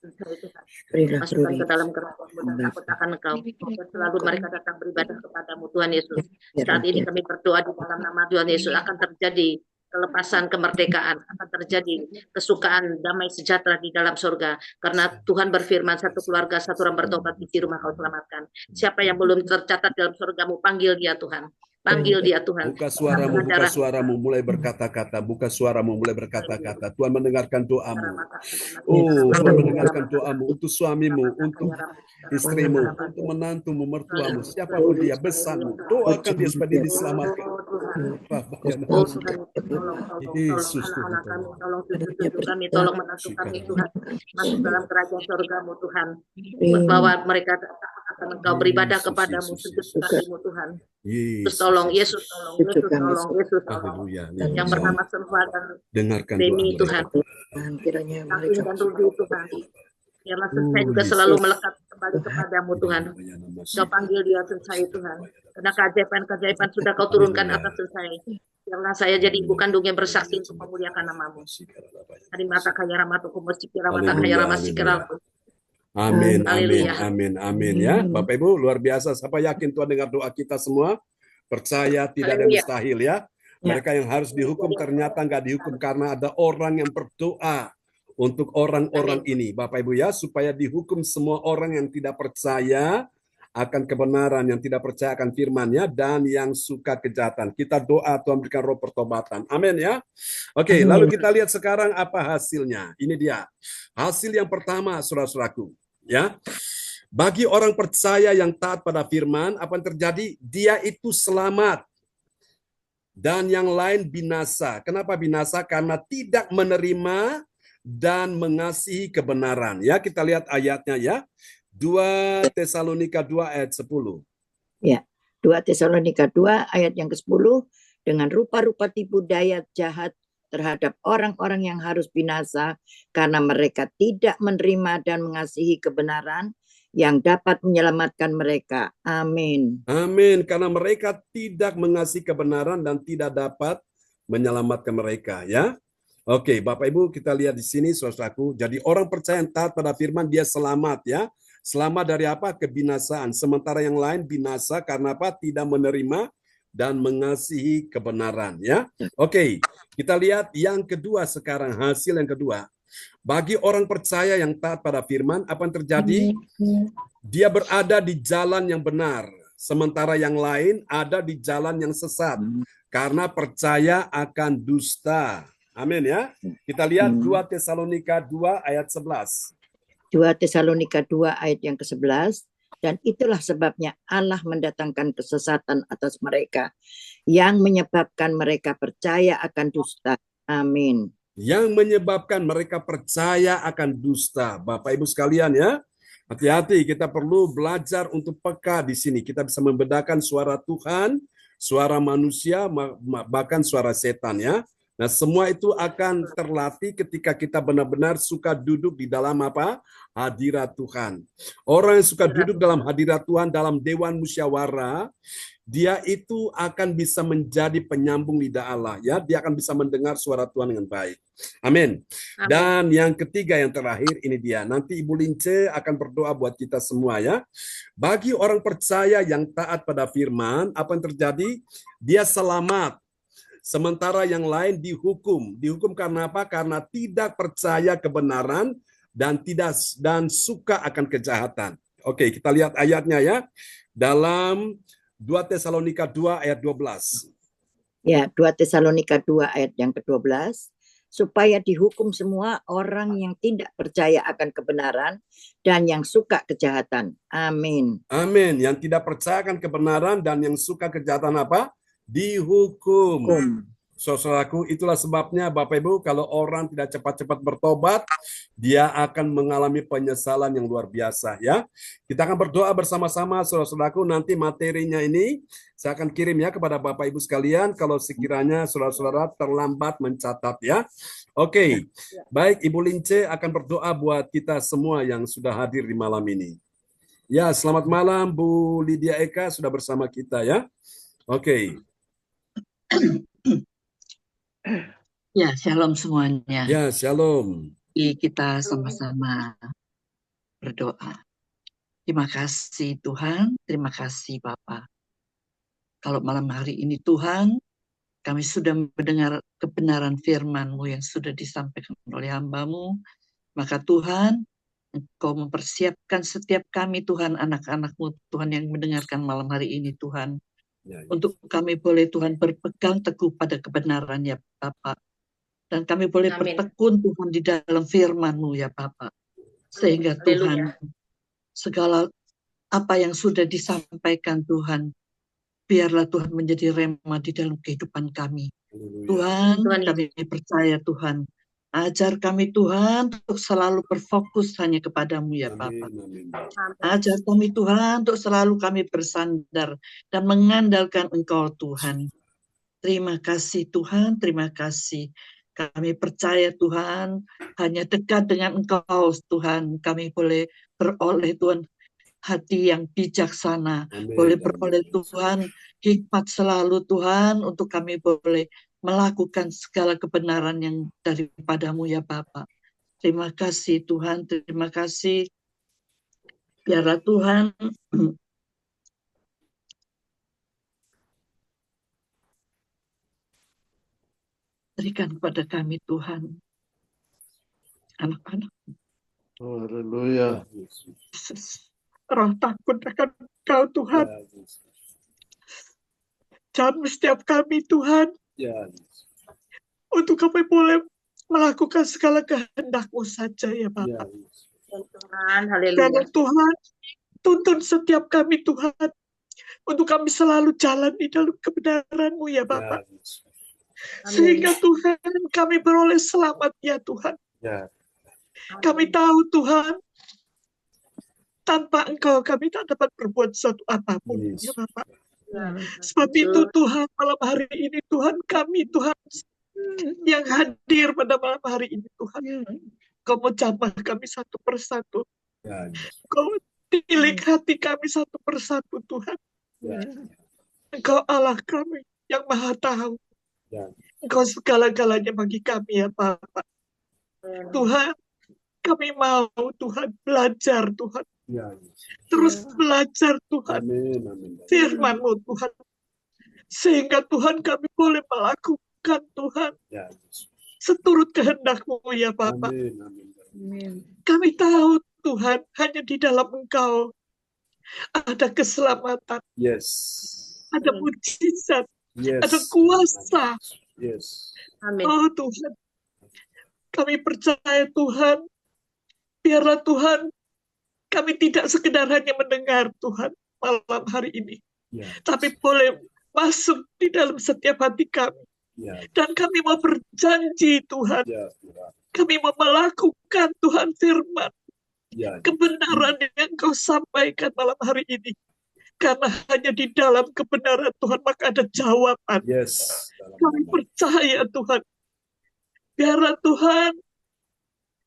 Berilah Masukkan ke perlindungan. dalam kerajaan dan takut akan Engkau. Dan selalu mereka datang beribadah kepadamu Tuhan Yesus. Saat ini kami berdoa di dalam nama Tuhan Yesus akan terjadi kelepasan kemerdekaan, akan terjadi kesukaan damai sejahtera di dalam surga. Karena Tuhan berfirman, satu keluarga, satu orang bertobat di rumah kau selamatkan. Siapa yang belum tercatat dalam surgamu, panggil dia Tuhan. Panggil dia Tuhan. Buka suaramu, mulai berkata-kata. Buka suaramu, mulai berkata-kata. Tuhan mendengarkan doamu. Oh, Tuhan mendengarkan doamu untuk suamimu, untuk istrimu, untuk menantumu, mertuamu, siapapun dia, besanmu. Doakan dia supaya dia diselamatkan. Oh Tuhan, tolong Yesus, anak-anak kami, tolong cucu-cucu kami, tolong menantu kami Tuhan, masuk dalam kerajaan surgamu Tuhan, bahwa mereka akan Engkau beribadah kepadamu, sujud kakimu Tuhan. Yesus tolong, Yesus tolong. Haleluya. Yang bernama Selva dan Dengarkan Demi doa Tuhan, Kiranya Kaki mereka dan Rudy Tuhan. Biarlah Sensei juga selalu melekat kembali kepadamu Tuhan. Kau panggil dia Sensei Tuhan. Karena keajaiban sudah kau turunkan atas Sensei. Biarlah saya jadi ibu kandung yang bersaksi untuk memuliakan namamu. Hari mata kaya ramatuku musikira mata kaya ramasikira. Amin, Haleluya. amin ya. Bapak Ibu, luar biasa. Siapa yakin Tuhan dengar doa kita semua? Percaya tidak ada Haleluya. mustahil ya. Mereka yang harus dihukum ternyata nggak dihukum karena ada orang yang berdoa untuk orang-orang ini, Bapak Ibu ya, supaya dihukum semua orang yang tidak percaya akan kebenaran, yang tidak percaya akan firman-Nya, dan yang suka kejahatan. Kita doa Tuhan berikan roh pertobatan. Amin ya. Oke, lalu kita lihat sekarang apa hasilnya. Ini dia. Hasil yang pertama, saudara-saudaraku. Ya. Bagi orang percaya yang taat pada firman, apa yang terjadi? Dia itu selamat. Dan yang lain binasa. Kenapa binasa? Karena tidak menerima dan mengasihi kebenaran. Ya, kita lihat ayatnya ya. 2 Tesalonika 2 ayat 10. Ya, 2 Tesalonika 2 ayat yang ke-10, dengan rupa-rupa tipu daya jahat terhadap orang-orang yang harus binasa karena mereka tidak menerima dan mengasihi kebenaran yang dapat menyelamatkan mereka. Amin. Amin. Karena mereka tidak mengasihi kebenaran dan tidak dapat menyelamatkan mereka. Ya. Oke, Bapak Ibu, kita lihat di sini, saudaraku. Jadi orang percaya yang taat pada firman, dia selamat ya. Selamat dari apa? Kebinasaan. Sementara yang lain binasa karena apa? Tidak menerima dan mengasihi kebenaran ya. Oke, kita lihat yang kedua sekarang, hasil yang kedua. Bagi orang percaya yang taat pada firman, apa yang terjadi? Dia berada di jalan yang benar, sementara yang lain ada di jalan yang sesat karena percaya akan dusta. Amin ya. Kita lihat 2 Tesalonika 2 ayat 11. 2 Tesalonika 2 ayat yang ke-11. Dan itulah sebabnya Allah mendatangkan kesesatan atas mereka yang menyebabkan mereka percaya akan dusta. Amin. Yang menyebabkan mereka percaya akan dusta. Bapak Ibu sekalian ya, hati-hati, kita perlu belajar untuk peka di sini. Kita bisa membedakan suara Tuhan, suara manusia, bahkan suara setan ya. Nah, semua itu akan terlatih ketika kita benar-benar suka duduk di dalam apa? Hadirat Tuhan. Orang yang suka duduk dalam hadirat Tuhan, dalam dewan musyawarah, dia itu akan bisa menjadi penyambung lidah Allah ya. Dia akan bisa mendengar suara Tuhan dengan baik. Amin. Dan yang ketiga, yang terakhir, ini dia. Nanti Ibu Lince akan berdoa buat kita semua ya. Bagi orang percaya yang taat pada firman, apa yang terjadi? Dia selamat. Sementara yang lain dihukum. Dihukum karena apa? Karena tidak percaya kebenaran dan suka akan kejahatan. Oke, kita lihat ayatnya ya. Dalam 2 Tesalonika 2 ayat 12. Ya, 2 Tesalonika 2 ayat yang ke-12. Supaya dihukum semua orang yang tidak percaya akan kebenaran dan yang suka kejahatan. Amin. Amin. Yang tidak percaya akan kebenaran dan yang suka kejahatan apa? Dihukum. Saudaraku, itulah sebabnya Bapak Ibu, kalau orang tidak cepat-cepat bertobat, dia akan mengalami penyesalan yang luar biasa ya. Kita akan berdoa bersama-sama saudara-saudaraku, nanti materinya ini saya akan kirim ya kepada Bapak Ibu sekalian kalau sekiranya saudara-saudara terlambat mencatat ya. Oke. Baik, Ibu Lince akan berdoa buat kita semua yang sudah hadir di malam ini. Ya, selamat malam Bu Lydia Eka sudah bersama kita ya. Oke. Ya, shalom semuanya. Ya, shalom. Kita sama-sama berdoa. Terima kasih Tuhan, terima kasih Bapa. Kalau malam hari ini Tuhan, kami sudah mendengar kebenaran firman-Mu yang sudah disampaikan oleh hamba-Mu, maka Tuhan, Engkau mempersiapkan setiap kami Tuhan, anak-anak-Mu Tuhan yang mendengarkan malam hari ini Tuhan, untuk kami boleh Tuhan berpegang teguh pada kebenaran ya Bapak. Dan kami boleh bertekun Tuhan di dalam firman-Mu ya Bapak. Sehingga Tuhan, segala apa yang sudah disampaikan Tuhan, biarlah Tuhan menjadi rema di dalam kehidupan kami. Tuhan, kami percaya Tuhan, ajar kami Tuhan untuk selalu berfokus hanya kepadamu ya Bapak. Ajar kami Tuhan untuk selalu kami bersandar dan mengandalkan Engkau Tuhan. Terima kasih Tuhan, terima kasih. Kami percaya Tuhan, hanya dekat dengan Engkau Tuhan, kami boleh beroleh Tuhan hati yang bijaksana, boleh beroleh Tuhan hikmat selalu Tuhan, untuk kami boleh melakukan segala kebenaran yang daripadamu ya Bapa. Terima kasih Tuhan, terima kasih. Biarlah Tuhan berikan kepada kami Tuhan, anak-anak. Haleluya. Roh takut akan Engkau Tuhan. Jamu setiap kami Tuhan, untuk kami boleh melakukan segala kehendak-Mu saja ya Bapak. Tuhan, haleluya. Dan Tuhan, tuntun setiap kami Tuhan, untuk kami selalu jalan di dalam kebenaran-Mu ya Bapak. Sehingga Tuhan, kami beroleh selamat ya Tuhan. Kami tahu Tuhan, tanpa Engkau kami tak dapat berbuat sesuatu apapun ya Bapak. Sebab itu Tuhan, malam hari ini Tuhan, kami Tuhan yang hadir pada malam hari ini Tuhan, Kau mau jamah kami satu persatu. Kau tilik hati kami satu persatu Tuhan. Engkau Allah kami yang maha tahu. Engkau segala-galanya bagi kami ya Bapak. Tuhan, kami mau Tuhan belajar Tuhan. Terus belajar Tuhan. Firman-Mu Tuhan. Sehingga Tuhan kami boleh melakukan Tuhan. Seturut kehendak-Mu ya Bapak. Kami tahu Tuhan, hanya di dalam Engkau ada keselamatan. Ada mujizat. Ada kuasa. Oh Tuhan, kami percaya Tuhan, biarlah Tuhan, kami tidak sekedar hanya mendengar Tuhan malam hari ini, tapi boleh masuk di dalam setiap hati kami. Dan kami mau berjanji Tuhan, kami mau melakukan Tuhan firman, kebenaran yang Kau sampaikan malam hari ini. Karena hanya di dalam kebenaran Tuhan maka ada jawaban. Kami percaya Tuhan, biarlah Tuhan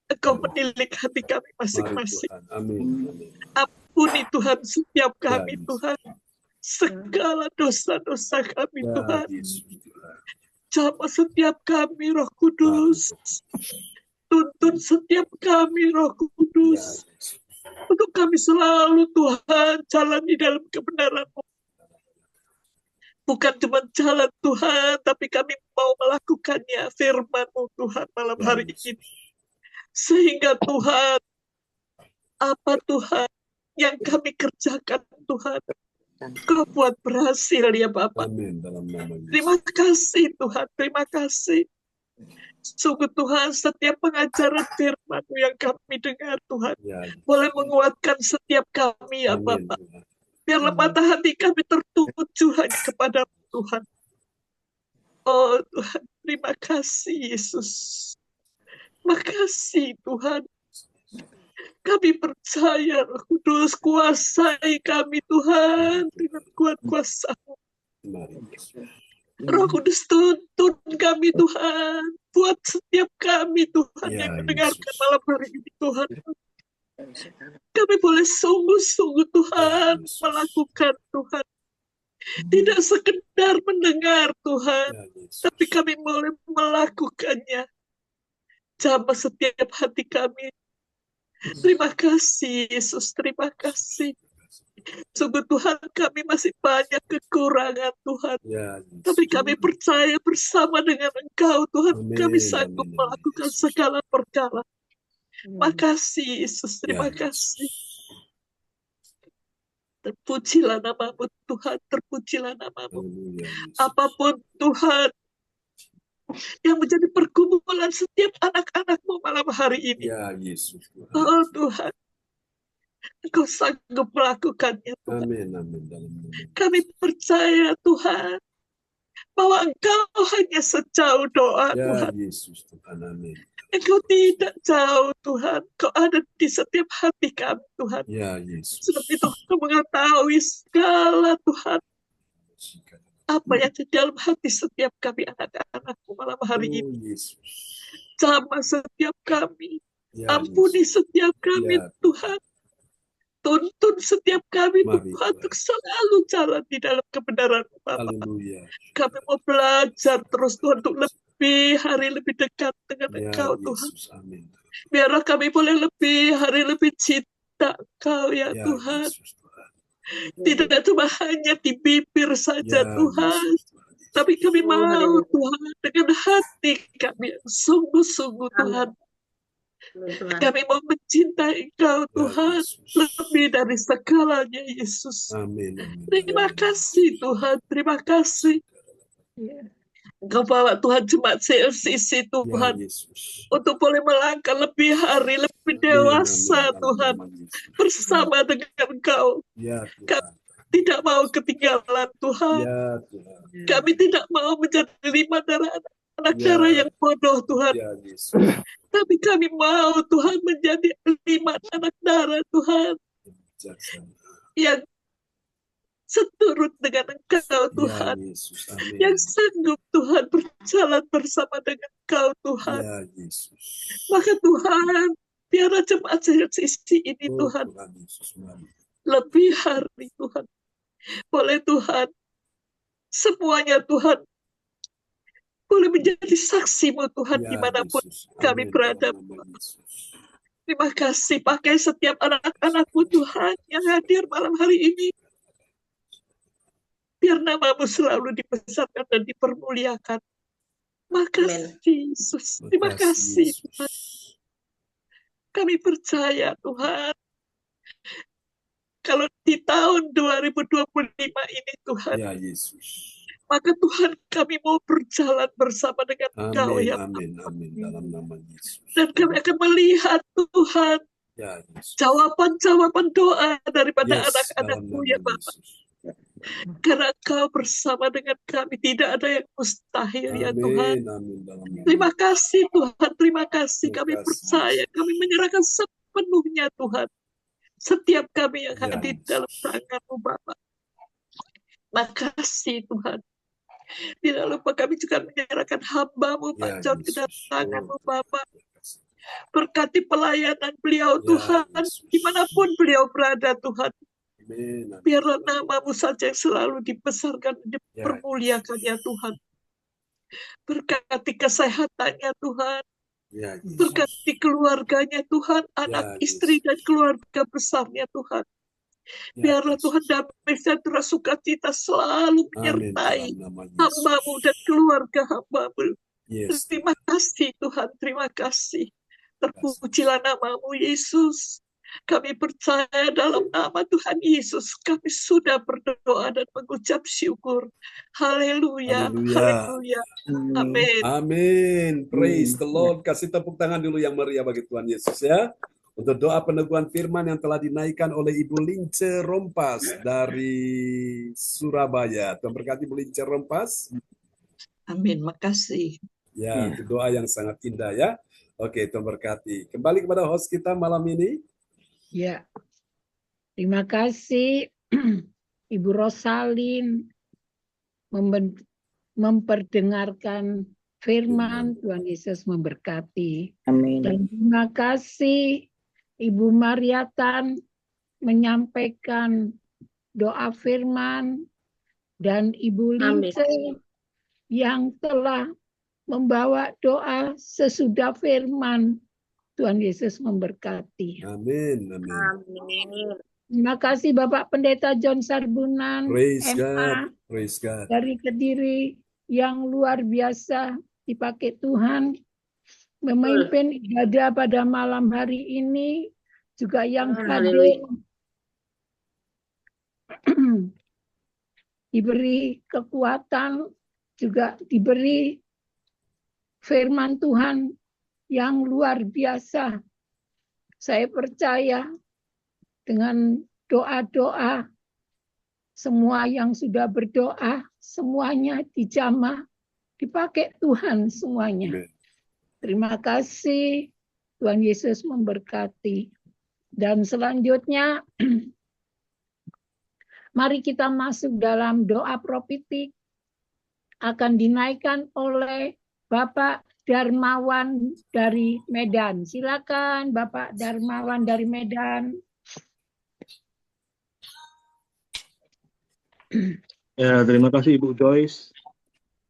Engkau menilik hati kami masing-masing. Ampuni Tuhan setiap kami Tuhan, segala dosa-dosa kami Tuhan. Jamah setiap kami Roh Kudus. Tuntun setiap kami Roh Kudus. Untuk kami selalu Tuhan jalan di dalam kebenaran-Mu. Bukan cuma jalan Tuhan, tapi kami mau melakukannya firman-Mu Tuhan malam hari ini. Sehingga Tuhan, apa Tuhan yang kami kerjakan Tuhan, Kau buat berhasil ya Bapak. Terima kasih Tuhan, terima kasih. Sungguh Tuhan, setiap pengajaran firman-Mu yang kami dengar Tuhan, boleh menguatkan setiap kami ya Bapak. Biarlah mata hati kami tertuju hanya kepada Tuhan. Oh Tuhan, terima kasih Yesus. Terima kasih Tuhan. Kami percaya Roh Kudus, kuasai kami Tuhan dengan kuat kuasa-Mu. Roh Kudus tuntun kami Tuhan, buat setiap kami Tuhan yang mendengarkan malam hari ini Tuhan. Kami boleh sungguh-sungguh Tuhan Ya, Yesus. melakukan Tuhan. Tidak sekedar mendengar Tuhan, Ya, Yesus. tapi kami boleh melakukannya. Jamah setiap hati kami. Terima kasih Yesus, terima kasih. Sungguh Tuhan, kami masih banyak kekurangan Tuhan. Ya, Yesus. Tapi kami percaya bersama dengan Engkau Tuhan, kami Amin, sanggup amin, amin, melakukan Yesus. segala perkara. Makasih Yesus, Ya, terima Yesus. kasih. Terpujilah namamu Tuhan, terpujilah namamu. Haleluya, Yesus. Apapun Tuhan yang menjadi pergumulan setiap anak-anakmu malam hari ini. Ya, Yesus. Oh Tuhan, Engkau sanggup melakukannya Tuhan. Amin, amin. Dalam nama Kami percaya Tuhan, bahwa Engkau hanya sejauh doa Ya, Tuhan. Yesus Tuhan. Amin. Engkau tidak jauh Tuhan, Kau ada di setiap hati kami Tuhan. Ya, Yesus. Sebab itu Kau mengetahui segala Tuhan, apa yang di dalam hati setiap kami anak-anakmu malam hari ini. Oh, Yesus. Jamah setiap kami, Ya, ampuni Yesus. setiap kami Ya, Tuhan. Tuntun setiap kami Mari, Tuhan Tuhan. untuk selalu jalan di dalam kebenaran Bapa. Haleluya. Kami mau belajar terus Tuhan untuk lebih hari lebih dekat dengan Ya, Engkau Tuhan. Yesus. Amin. Biarlah kami boleh lebih hari lebih cinta Engkau ya Ya, Tuhan. Yesus Tuhan. Tidak cuma hanya di bibir saja Ya, Tuhan. Yesus Tuhan. Tapi kami Oh, mau haleluya. Tuhan dengan hati kami yang sungguh-sungguh Tuhan. Amin, Tuhan. Kami mau mencintai Engkau Ya, Tuhan. Yesus. Lebih dari segalanya Yesus. Amin, amin. Terima kasih Tuhan. Terima kasih. Engkau bawa Tuhan jemaat CLCC Ya, Tuhan. Yesus. Untuk boleh melangkah lebih hari, lebih Amin, dewasa amin. Tuhan. Dalam nama Yesus. Bersama dengan Engkau. Ya, Kami Tuhan. tidak mau ketinggalan Tuhan. Ya, Tuhan. Kami tidak mau menjadi lima darah anak Ya. darah yang bodoh Tuhan. Ya, Yesus. Tapi kami mau Tuhan menjadi lima anak darah Tuhan. Bijaksana. Yang seturut dengan Engkau Ya, Tuhan. Yesus. Amin. Yang sanggup Tuhan berjalan bersama dengan Engkau Tuhan. Ya, Yesus. Maka Tuhan, biarlah jemaat CLCC ini Oh, Tuhan Tuhan Yesus. Mari. lebih hari Tuhan. Boleh Tuhan, semuanya Tuhan, boleh menjadi saksi-Mu Tuhan Ya, dimanapun Yesus. kami Amin. berada. Dalam nama Yesus. Terima kasih, pakai setiap anak-anak-Mu Tuhan yang hadir malam hari ini. Biar nama-Mu selalu dibesarkan dan dipermuliakan. Makasih Yesus. Terima kasih Yesus. Tuhan. Kami percaya Tuhan. Kalau di tahun 2025 ini Tuhan, Ya, Yesus. maka Tuhan kami mau berjalan bersama dengan Engkau Amin, ya. amin, amin. Dalam nama Yesus. Dan kami akan melihat Tuhan Ya, Yesus. jawaban-jawaban doa daripada Yes, dalam anak-anakmu nama ya Bapak. Yesus. Karena Engkau bersama dengan kami, tidak ada yang mustahil ya Tuhan. Amin, amin. Dalam nama Terima kasih Tuhan, terima kasih. Terima Kami kasih, percaya, Yesus. kami menyerahkan sepenuhnya Tuhan. Setiap kami yang Ya, hadir Yesus. dalam tangan-Mu Bapak. Makasih Tuhan. Tidak lupa kami juga menyerahkan hamba-Mu Pak Ya, John ke dalam Yesus. tangan-Mu Oh, Bapak. terima kasih. Berkati pelayanan beliau Ya, Tuhan, Yesus. dimanapun beliau berada Tuhan. Amin, amin. Biarlah nama-Mu saja yang selalu dibesarkan, Ya, dipermuliakan ya Tuhan. Berkati kesehatannya Tuhan, Ya, Yesus. berkati keluarganya Tuhan, anak Yesus. istri dan keluarga besarnya Tuhan. Ya, Biarlah Yesus. Tuhan damai sejahtera sukacita selalu Amin. menyertai Dalam nama Yesus. hamba-Mu dan keluarga hamba-Mu. Yes. Terima kasih Tuhan, terima kasih. Terpujilah nama-Mu Yesus. Kami percaya dalam nama Tuhan Yesus, kami sudah berdoa dan mengucap syukur. Haleluya, Haleluya. haleluya, amin. Amin. Praise the Lord. Kasih tepuk tangan dulu yang meriah bagi Tuhan Yesus ya. Untuk doa peneguhan firman yang telah dinaikkan oleh Ibu Lince Rompas dari Surabaya. Tuhan berkati Ibu Lince Rompas. Amin, makasih. Ya, itu doa yang sangat indah ya. Oke, Tuhan berkati. Kembali kepada host kita malam ini. Ya, terima kasih Ibu Rosalin memperdengarkan firman. Tuhan Yesus memberkati. Amin. Dan terima kasih Ibu Mariatan menyampaikan doa firman, dan Ibu Lince yang telah membawa doa sesudah firman. Tuhan Yesus memberkati. Amin. Terima kasih Bapak Pendeta John Sarbunan, Praise MA God. Praise God. dari Kediri, yang luar biasa dipakai Tuhan memimpin ibadah pada malam hari ini, juga yang hadir diberi kekuatan, juga diberi firman Tuhan yang luar biasa. Saya percaya dengan doa-doa, semua yang sudah berdoa, semuanya dijamah, dipakai Tuhan semuanya. Amen. Terima kasih, Tuhan Yesus memberkati. Dan selanjutnya, mari kita masuk dalam doa profetik, akan dinaikkan oleh Bapak Darmawan dari Medan. Silakan Bapak Darmawan dari Medan. Ya, terima kasih Ibu Joyce.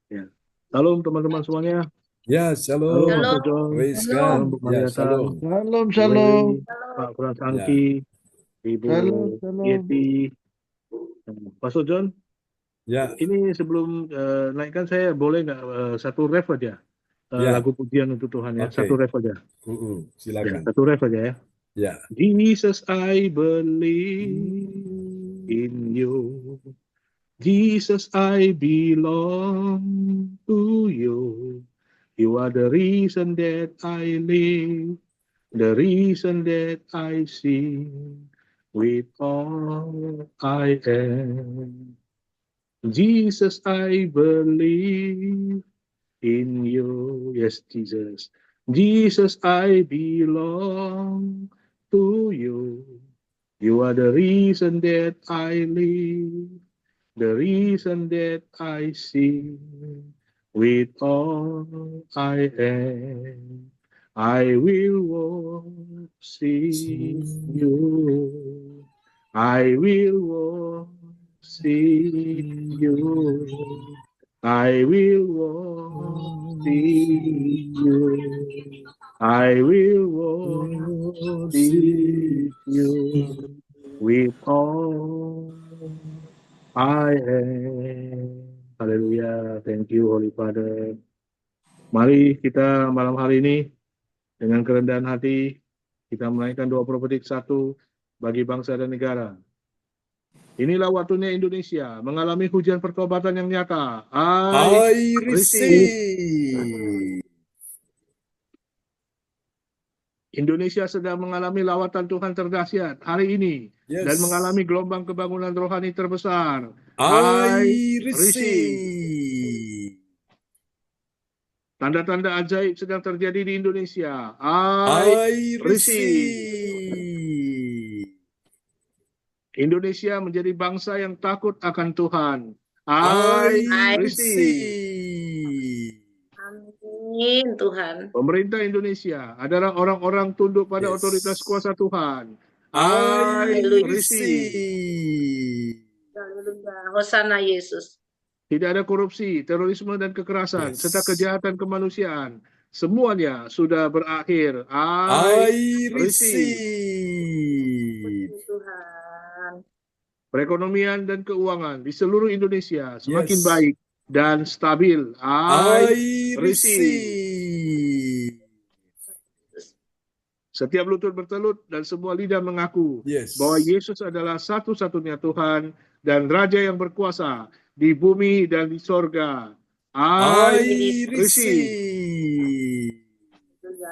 Ya. Salam teman-teman semuanya. Ya, shalom. Pak John. Praise Salam God. Bu Ya, Mariatan. shalom. Shalom, shalom. Pak Frans Angki. Ibu Shalom. Yeti. Pastor John, Ya, ini sebelum naikkan saya boleh nggak satu ref aja? Ya. Lagu pujian untuk Tuhan ya. Oke. Satu ref aja. Ya, silakan. satu ref aja ya. Ya. Jesus, I believe in you. Jesus, I belong to you. You are the reason that I live, the reason that I sing with all I am. Jesus, I believe in you. Yes, Jesus. Jesus, I belong to you. You are the reason that I live, the reason that I sing with all I am. I will worship you. I will worship you. I will worship you. I will worship you with all I am. Haleluya. Thank you, Holy Father. Mari kita malam hari ini dengan kerendahan hati kita menaikkan doa profetik 1 bagi bangsa dan negara. Inilah waktunya Indonesia mengalami hujan pertobatan yang nyata. I receive. Indonesia sedang mengalami lawatan Tuhan terdahsyat hari ini. Yes. Dan mengalami gelombang kebangunan rohani terbesar. I receive. Tanda-tanda ajaib sedang terjadi di Indonesia. I receive. Indonesia menjadi bangsa yang takut akan Tuhan. I receive. Amin Tuhan. Pemerintah Indonesia adalah orang-orang tunduk pada otoritas kuasa Tuhan. I receive. receive. Haleluya. Hosana Yesus. Tidak ada korupsi, terorisme dan kekerasan, serta kejahatan kemanusiaan. Semuanya sudah berakhir. I receive. Tuhan. Perekonomian dan keuangan di seluruh Indonesia semakin Yes. baik dan stabil. I receive. Setiap lutut bertelut dan semua lidah mengaku Yes. bahwa Yesus adalah satu-satunya Tuhan dan Raja yang berkuasa di bumi dan di sorga. I receive. receive.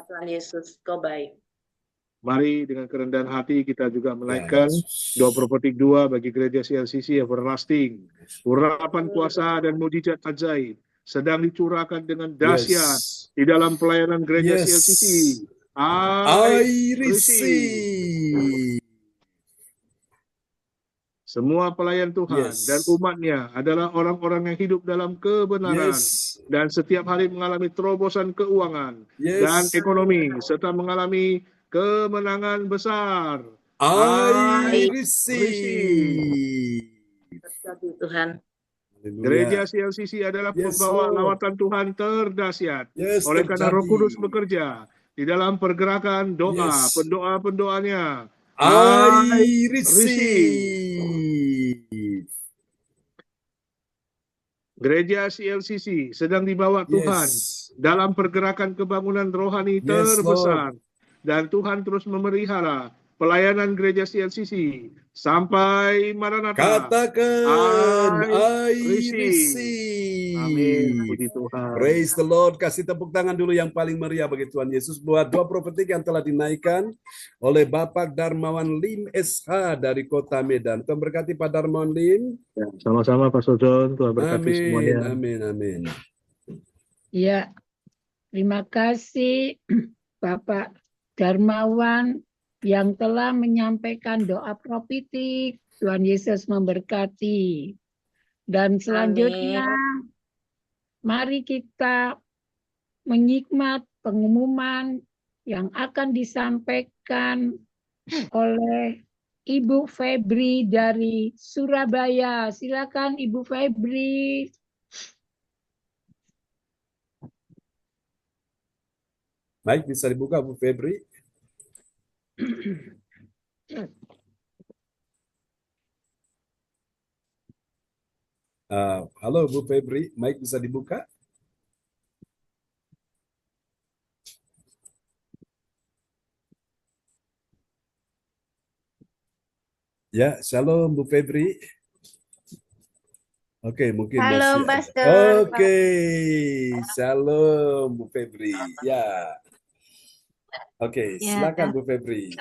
Tuhan Yesus, Kau baik. Mari dengan kerendahan hati kita juga menaikkan doa profetik 2 bagi gereja CLCC Everlasting. Urapan kuasa dan mujizat ajaib sedang dicurahkan dengan dahsyat di dalam pelayanan gereja CLCC. I receive. Semua pelayan Tuhan dan umatnya adalah orang-orang yang hidup dalam kebenaran dan setiap hari mengalami terobosan keuangan dan ekonomi serta mengalami kemenangan besar. I receive. receive. Terjadi Tuhan. Gereja Haleluya. CLCC adalah Yes, pembawa Lord. lawatan Tuhan terdahsyat. Yes, Oleh karena Roh Kudus terjadi. bekerja di dalam pergerakan doa, Yes. pendoa-pendoanya. I receive. receive. Gereja CLCC sedang dibawa Tuhan Yes. dalam pergerakan kebangunan rohani Yes, terbesar. Lord. Dan Tuhan terus memelihara pelayanan gereja CLCC sampai Maranatha. Katakan, I receive. Amin. receive. Puji Tuhan. Praise the Lord. Kasih tepuk tangan dulu yang paling meriah bagi Tuhan Yesus buat doa profetik yang telah dinaikkan oleh Bapak Darmawan Lim SH dari Kota Medan. Tuhan berkati Pak Darmawan Lim. Ya, sama-sama Pastor John. Tuhan berkati Amin, semuanya. amin, amin. Ya, terima kasih Bapak Darmawan yang telah menyampaikan doa profetik. Tuhan Yesus memberkati. Dan selanjutnya, mari kita menyikmat pengumuman yang akan disampaikan oleh Ibu Febri dari Surabaya. Silakan Ibu Febri. Baik, bisa dibuka Bu Febri. Halo Bu Febri, mic bisa dibuka? Ya, shalom Bu Febri. Oke, mungkin Shalom, masih ada. Pastor. Oke, shalom Bu Febri. Ya. Oke, Ya. silakan Bu Febri.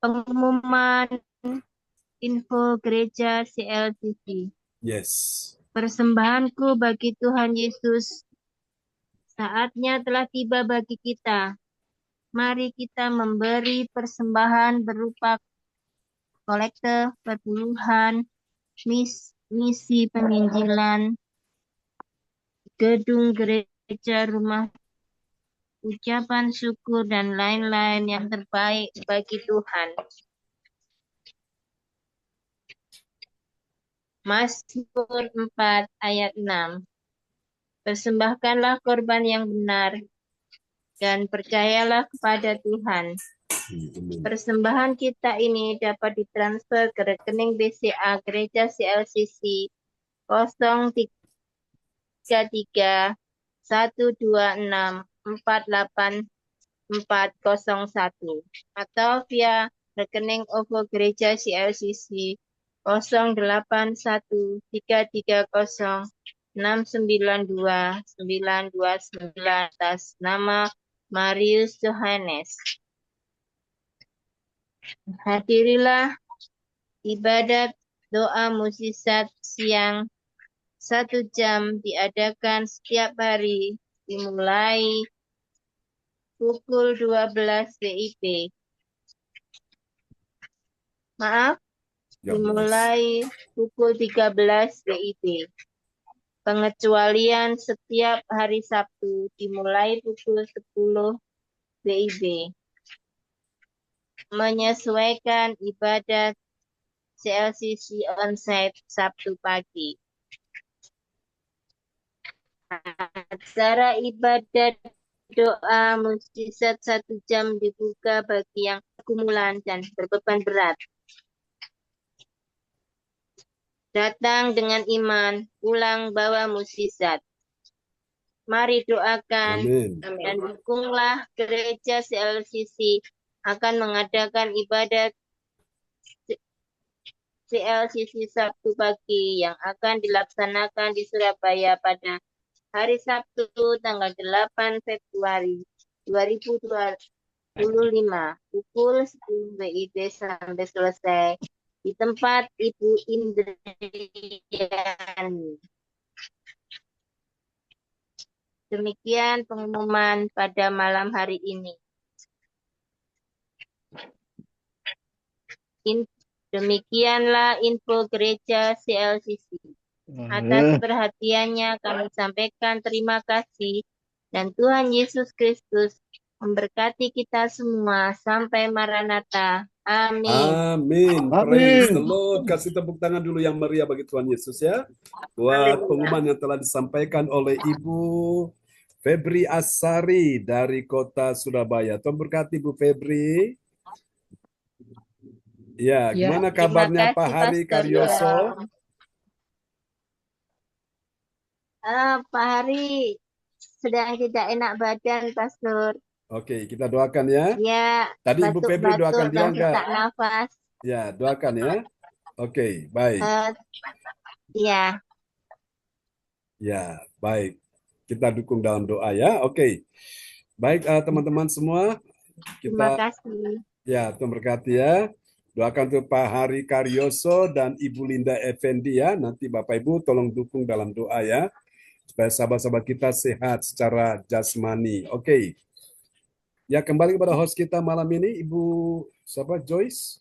Pengumuman info gereja CLCC. Yes. Persembahanku bagi Tuhan Yesus. Saatnya telah tiba bagi kita. Mari kita memberi persembahan berupa kolekte, perpuluhan, misi penginjilan, gedung gereja, rumah, ucapan syukur, dan lain-lain yang terbaik bagi Tuhan. Mazmur 4 ayat 6. Persembahkanlah korban yang benar dan percayalah kepada Tuhan. Persembahan kita ini dapat ditransfer ke rekening BCA Gereja CLCC 033 126 48401 atau via rekening OVO Gereja CLCC 081330 692 929 atas nama Marius Johannes. Hadirilah ibadat doa mukjizat siang 1 jam diadakan setiap hari dimulai pukul 12 WIB. Maaf, dimulai pukul 13 WIB. Pengecualian setiap hari Sabtu dimulai pukul 10 WIB. Menyesuaikan ibadat CLCC onsite Sabtu pagi. Acara ibadat doa mukjizat 1 jam dibuka bagi yang pergumulan dan berbeban berat. Datang dengan iman, pulang bawa mukjizat. Mari doakan dan dukunglah gereja CLCC akan mengadakan ibadat CLCC Sabtu pagi yang akan dilaksanakan di Surabaya pada hari Sabtu tanggal 8 Februari 2025 pukul 10 WIB sampai selesai di tempat Ibu Indriani. Demikian pengumuman pada malam hari ini. Demikianlah info gereja CLCC. Atas perhatiannya kami sampaikan terima kasih dan Tuhan Yesus Kristus memberkati kita semua sampai Maranatha. Amin. Amin. Amin. Praise the Lord. Kasih tepuk tangan dulu yang meriah bagi Tuhan Yesus ya. Buat pengumuman yang telah disampaikan oleh Ibu Febri Asari dari kota Surabaya. Tuhan berkati Bu Febri. Ya, Ya. gimana Terima kabarnya kasih, Pak Hari Pastor Karyoso? Yoel. Pak Hari sedang tidak enak badan, Pastor. Oke, kita doakan ya. Ya, Tadi Ibu Febri doakan batuk-batuk dia dan enggak? sesak nafas. Ya, doakan ya. Oke, baik. Ya, Ya, baik. Kita dukung dalam doa ya. Oke. Baik, teman-teman semua. terima Kita kasih. ya, Tuhan berkati ya. Doakan untuk Pak Hari Karyoso dan Ibu Linda Effendi ya. Nanti Bapak Ibu tolong dukung dalam doa ya. Supaya sahabat-sahabat kita sehat secara jasmani. Oke. Ya, kembali kepada host kita malam ini, Ibu siapa? Joyce?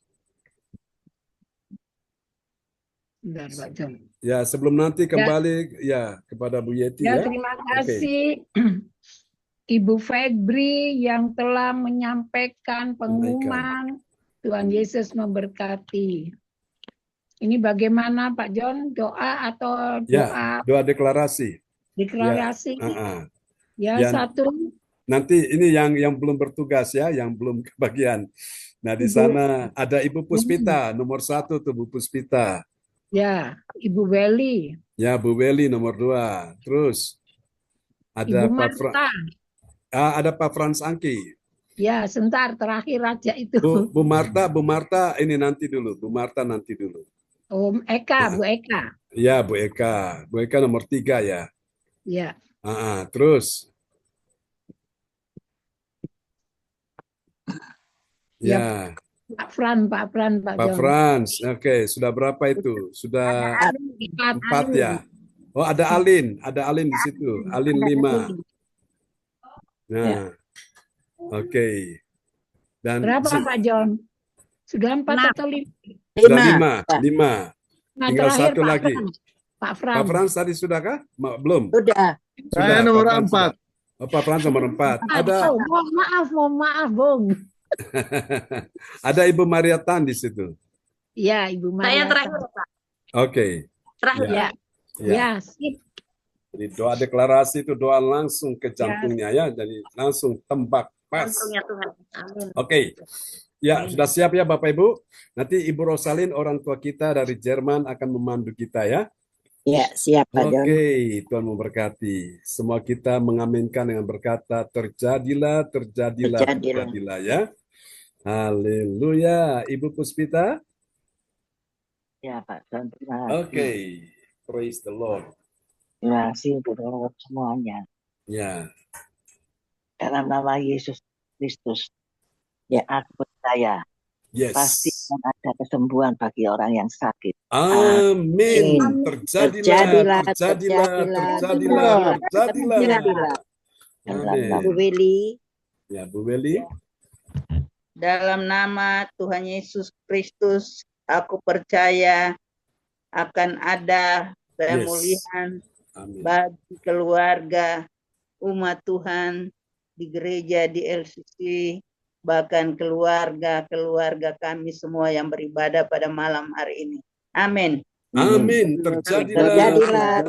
Bentar, Pak John. Ya, sebelum nanti kembali ya kepada Bu Yeti Ya, ya. terima kasih Ibu Febri yang telah menyampaikan pengumuman. Tuhan Yesus memberkati. Ini bagaimana Pak John? Doa atau Ya, doa doa deklarasi. deklarasi? Ya, Ya, satu. Nanti ini yang belum bertugas ya, yang belum kebagian. Nah, di sana ada Ibu Puspita, nomor 1 tuh Bu Puspita. Ya, Ibu Weli. Ya, Bu Weli nomor 2. Terus ada Ibu Marta. ada Pak Frans Angki. Ya, sebentar terakhir aja itu. Bu Marta ini nanti dulu. Bu Marta nanti dulu. Bu Eka. Ya, Bu Eka. Bu Eka nomor 3 ya. Ya. Terus. Ya. Pak Frans. Oke, sudah berapa itu? Sudah 4 ya. Oh, ada Alin di situ. Alin 5. Nah. Oke. Dan berapa Pak John? Sudah 4 atau 5? Sudah 5. Nah, Tinggal terakhir 1 lagi. Pak Frans. Pak Frans tadi sudahkah? Belum. Sudah. Saya nomor 4. Pak Frans nomor 4. Ada. Mohon maaf, Bung. Ada Ibu Maria Tan di situ. Ya, Ibu Maria. Saya terakhir, Pak. Oke. Terakhir. Ya, sip. Jadi doa deklarasi itu doa langsung ke jantungnya ya. Jadi langsung tembak pas. Jantungnya Tuhan. Amin. Oke. Ya, sudah siap ya Bapak Ibu? Nanti Ibu Rosalin, orang tua kita dari Jerman akan memandu kita ya. Ya, siap Pak John. Oke, Tuhan memberkati. Semua kita mengaminkan dengan berkata, terjadilah ya. Haleluya. Ibu Puspita? Ya Pak John, terima kasih. Oke, praise the Lord. Terima kasih untuk semuanya. Ya. Dalam nama Yesus Kristus, ya aku percaya. Yes. Pasti akan ada kesembuhan bagi orang yang sakit. Amin. Terjadilah. Amin. Bu Weli. Ya, Bu Weli. Dalam nama Tuhan Yesus Kristus, aku percaya akan ada pemulihan bagi keluarga, umat Tuhan di gereja, di LCC, bahkan keluarga kami semua yang beribadah pada malam hari ini. Amin. Amin. Terjadilah.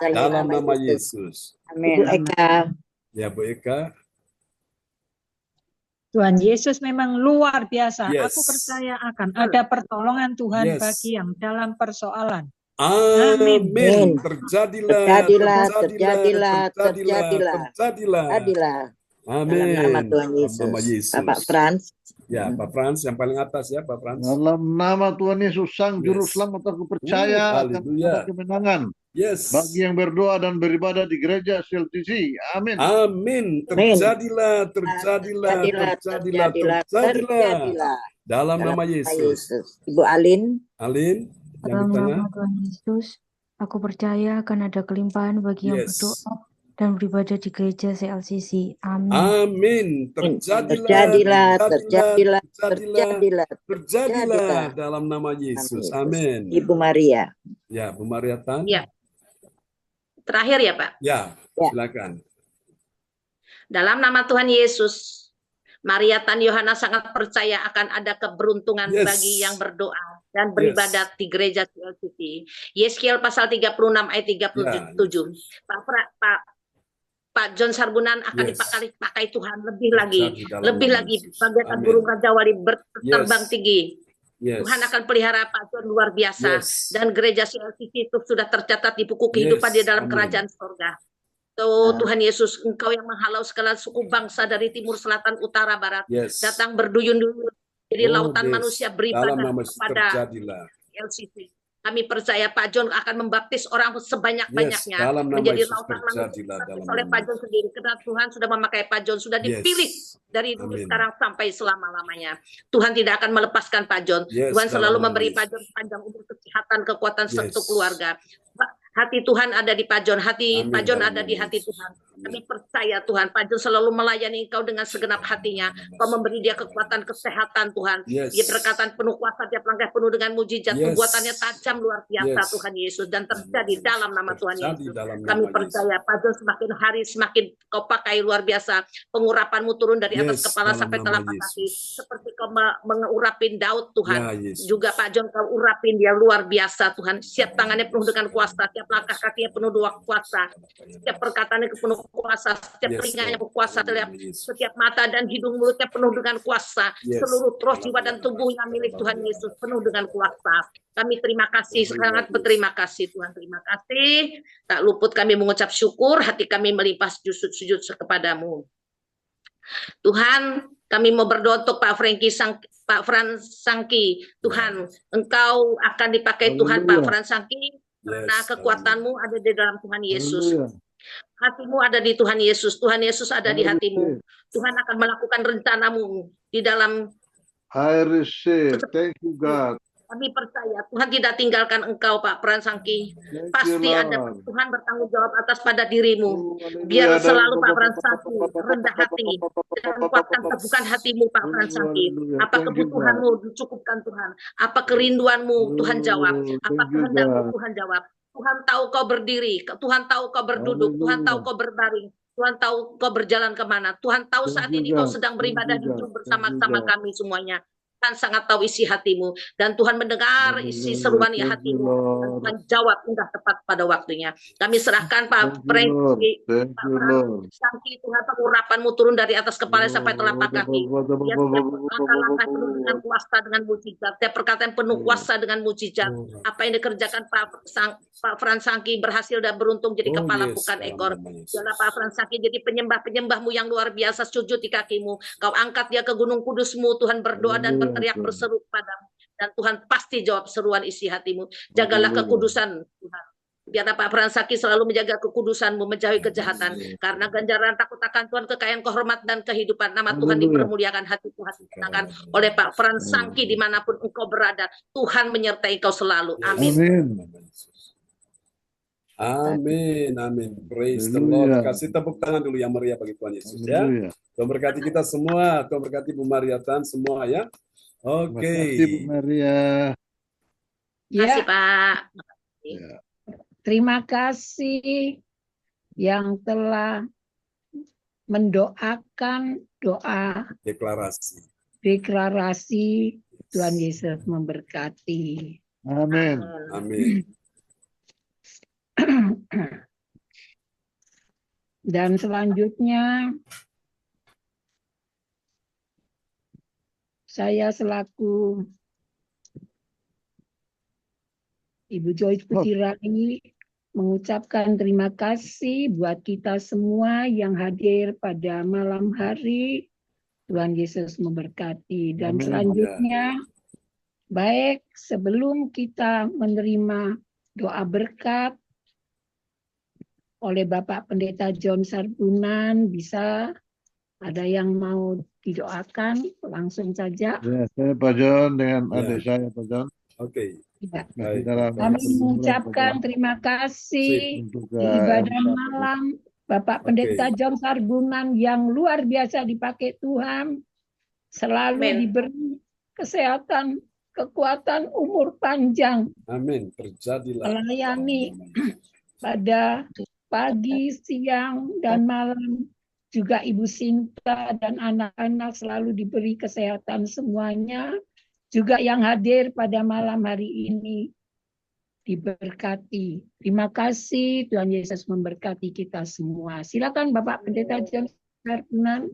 Dalam nama Yesus. Amin. Bu Eka. Ya, Bu Eka. Tuhan Yesus memang luar biasa. Yes. Aku percaya akan ada pertolongan Tuhan bagi yang dalam persoalan. Amin. Terjadilah. Amin. Dalam nama Tuhan Yesus. Nama Yesus. Pak Frans. Ya, Pak Frans yang paling atas ya, Pak Frans. Dalam nama Tuhan Yesus Sang Juru Selamat, aku percaya akan ada kemenangan. Yes. Bagi yang berdoa dan beribadah di gereja CLTC. Amin. Amin. Terjadilah. Dalam nama Yesus. Ibu Alin. Dalam nama Tuhan Yesus, aku percaya akan ada kelimpahan bagi yang berdoa dan beribadah di gereja CLCC. Amin. Amin. Terjadilah dalam nama Yesus. Amin. Ibu Maria. Ya, Bu Maria Tan. Ya. Terakhir ya, Pak? Ya, silakan. Dalam nama Tuhan Yesus, Maria Tan Yohana sangat percaya akan ada keberuntungan bagi yang berdoa dan beribadat di gereja CLCC. Yeskiel pasal 36 ayat 37. Pak John Sarbunan akan dipakai Tuhan lebih lagi bagaikan burung Raja Wali berterbang tinggi. Tuhan akan pelihara Pak John luar biasa dan gereja CLCC itu sudah tercatat di buku kehidupan di dalam kerajaan surga. Tuhan Yesus, Engkau yang menghalau segala suku bangsa dari timur, selatan, utara, barat, datang berduyun-duyun jadi lautan manusia beribadah kepada CLCC. Kami percaya Pak John akan membaptis orang sebanyak-banyaknya menjadi lautan manusia oleh Pak John sendiri. Karena Tuhan sudah memakai Pak John, sudah dipilih dari dulu sekarang sampai selama-lamanya. Tuhan tidak akan melepaskan Pak John. Tuhan selalu memberi Pak John panjang umur, kesehatan, kekuatan, satu keluarga. Hati Tuhan ada di Pak John, hati Pak John ada di hati Tuhan. Kami percaya Tuhan, Pak John selalu melayani Engkau dengan segenap hatinya. Kau memberi dia kekuatan, kesehatan Tuhan. Dia berkatan penuh kuasa, tiap langkah penuh dengan mujizat. Perbuatannya tajam luar biasa Tuhan Yesus. Dan terjadi dalam nama Tuhan Yesus. Kami percaya Pak John semakin hari semakin Kau pakai luar biasa. Pengurapan-Mu turun dari atas kepala sampai telapak kaki. Seperti Kau mengurapin Daud Tuhan. Juga Pak John Kau urapin dia luar biasa Tuhan. Setiap tangannya penuh dengan kuasa, setiap langkah kakinya penuh dengan kuasa, setiap perkataannya penuh kuasa, setiap telinganya berkuasa, setiap mata dan hidung mulutnya penuh dengan kuasa, seluruh roh, jiwa dan tubuhnya milik Tuhan Yesus penuh dengan kuasa. Kami terima kasih, sangat berterima kasih Tuhan, terima kasih. Tak luput kami mengucap syukur, hati kami melimpah sujud kepadamu. Tuhan, kami mau berdoa untuk Pak Frans Sangki. Tuhan, Engkau akan dipakai Tuhan Pak Frans Sangki. Karena kekuatan-Mu ada di dalam Tuhan Yesus. Hati-Mu ada di Tuhan Yesus. Tuhan Yesus ada di hati-Mu. Tuhan akan melakukan rencana-Mu di dalam. I receive. Thank you God. Kami percaya Tuhan tidak tinggalkan Engkau Pak Frans Sangki. Pasti ada Tuhan bertanggung jawab atas pada dirimu. Biar selalu Pak Frans Sangki rendah hati dan kuatkan kebukaan hatimu Pak Frans Sangki. Apa kebutuhanmu dicukupkan Tuhan. Apa kerinduanmu Tuhan jawab. Apa kehendakmu Tuhan jawab. Tuhan tahu kau berdiri, Tuhan tahu kau berduduk, Tuhan tahu kau berbaring, Tuhan tahu kau berjalan kemana. Tuhan tahu saat ini kau sedang beribadah di bersama-sama kami semuanya. Tuhan sangat tahu isi hatimu dan Tuhan mendengar isi seruan hatimu dan Tuhan jawab indah tepat pada waktunya. Kami serahkan Pak Sangki, Tuhan pengurapan-Mu turun dari atas kepala sampai telapak kaki. Dia langkah-langkah penuh dengan kuasa dengan mujizat. Setiap perkataan penuh kuasa dengan mujizat. Apa yang dikerjakan Pak Frans Sangki berhasil dan beruntung jadi kepala bukan ekor. Jangan Pak Frans Sangki jadi penyembah-penyembah-Mu yang luar biasa, sujud di kaki-Mu. Kau angkat dia ke gunung kudus-Mu, Tuhan berdoa dan berteriak berseru padamu dan Tuhan pasti jawab seruan isi hatimu. Jagalah kekudusan Tuhan. Biarlah Pak Frans Sangki selalu menjaga kekudusan-Mu, menjauhi kejahatan. Karena ganjaran takut akan Tuhan, kekayaan, kehormatan dan kehidupan. Nama Tuhan dipermuliakan, hati Tuhan disenangkan oleh Pak Frans Sangki dimanapun engkau berada. Tuhan menyertai engkau selalu. Amin. Amin, amin. Praise the Lord. Kasih tepuk tangan dulu yang meriah bagi Tuhan Yesus ya. Tuhan berkati kita semua. Tuhan berkati Bu Maria Tan semua ya. Oke. Bu Maria. Terima kasih Pak. Terima kasih yang telah mendoakan doa deklarasi Tuhan Yesus memberkati. Amin. Amin. Dan selanjutnya saya selaku Ibu Joyce Putirani mengucapkan terima kasih buat kita semua yang hadir pada malam hari. Tuhan Yesus memberkati. Dan selanjutnya, baik sebelum kita menerima doa berkat oleh Bapak Pendeta John Sarbunan, bisa ada yang mau didoakan langsung saja. Ya, saya Pak John dengan adik saya Pak John. Oke. Ya. Kami mengucapkan terima kasih di ibadah malam Bapak Pendeta John Sarbunan yang luar biasa dipakai Tuhan, selalu diberi kesehatan, kekuatan, umur panjang. Amin. Terjadilah. Melayani pada pagi, siang, dan malam juga Ibu Sinta dan anak-anak selalu diberi kesehatan semuanya. Juga yang hadir pada malam hari ini diberkati. Terima kasih, Tuhan Yesus memberkati kita semua. Silakan Bapak Pendeta John Ferdinand.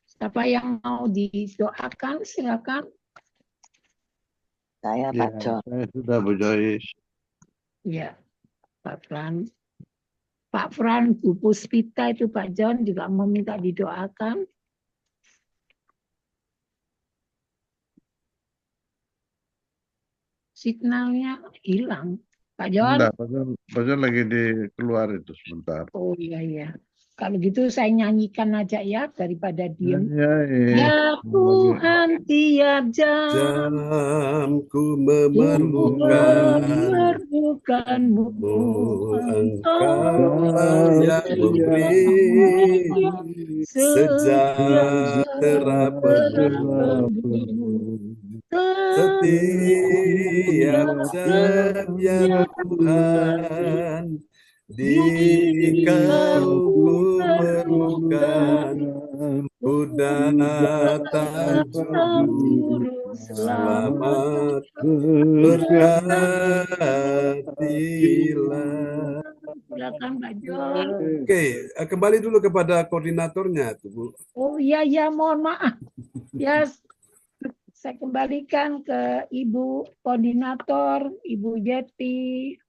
Siapa yang mau didoakan, silakan. Saya Pak John. Saya sudah Bu Joyce. Ya, Pak Fran. Pak Fran, Bu Puspita itu Pak John juga mau minta didoakan. Signalnya hilang. Pak John. Enggak, Pak John lagi keluar itu sebentar. Oh iya. Kalau gitu saya nyanyikan aja ya daripada diem. Ya Tuhan tiap jam ku memerlukanmu, Engkau yang memberi sejahtera penuh. Setiap jam ya Tuhan, di Kau ku perlukan, ku datang juru selamat, berkatilah. Oke, kembali dulu kepada koordinatornya, Bu. Oh iya, mohon maaf. Ya, saya kembalikan ke Ibu Koordinator, Ibu Yeti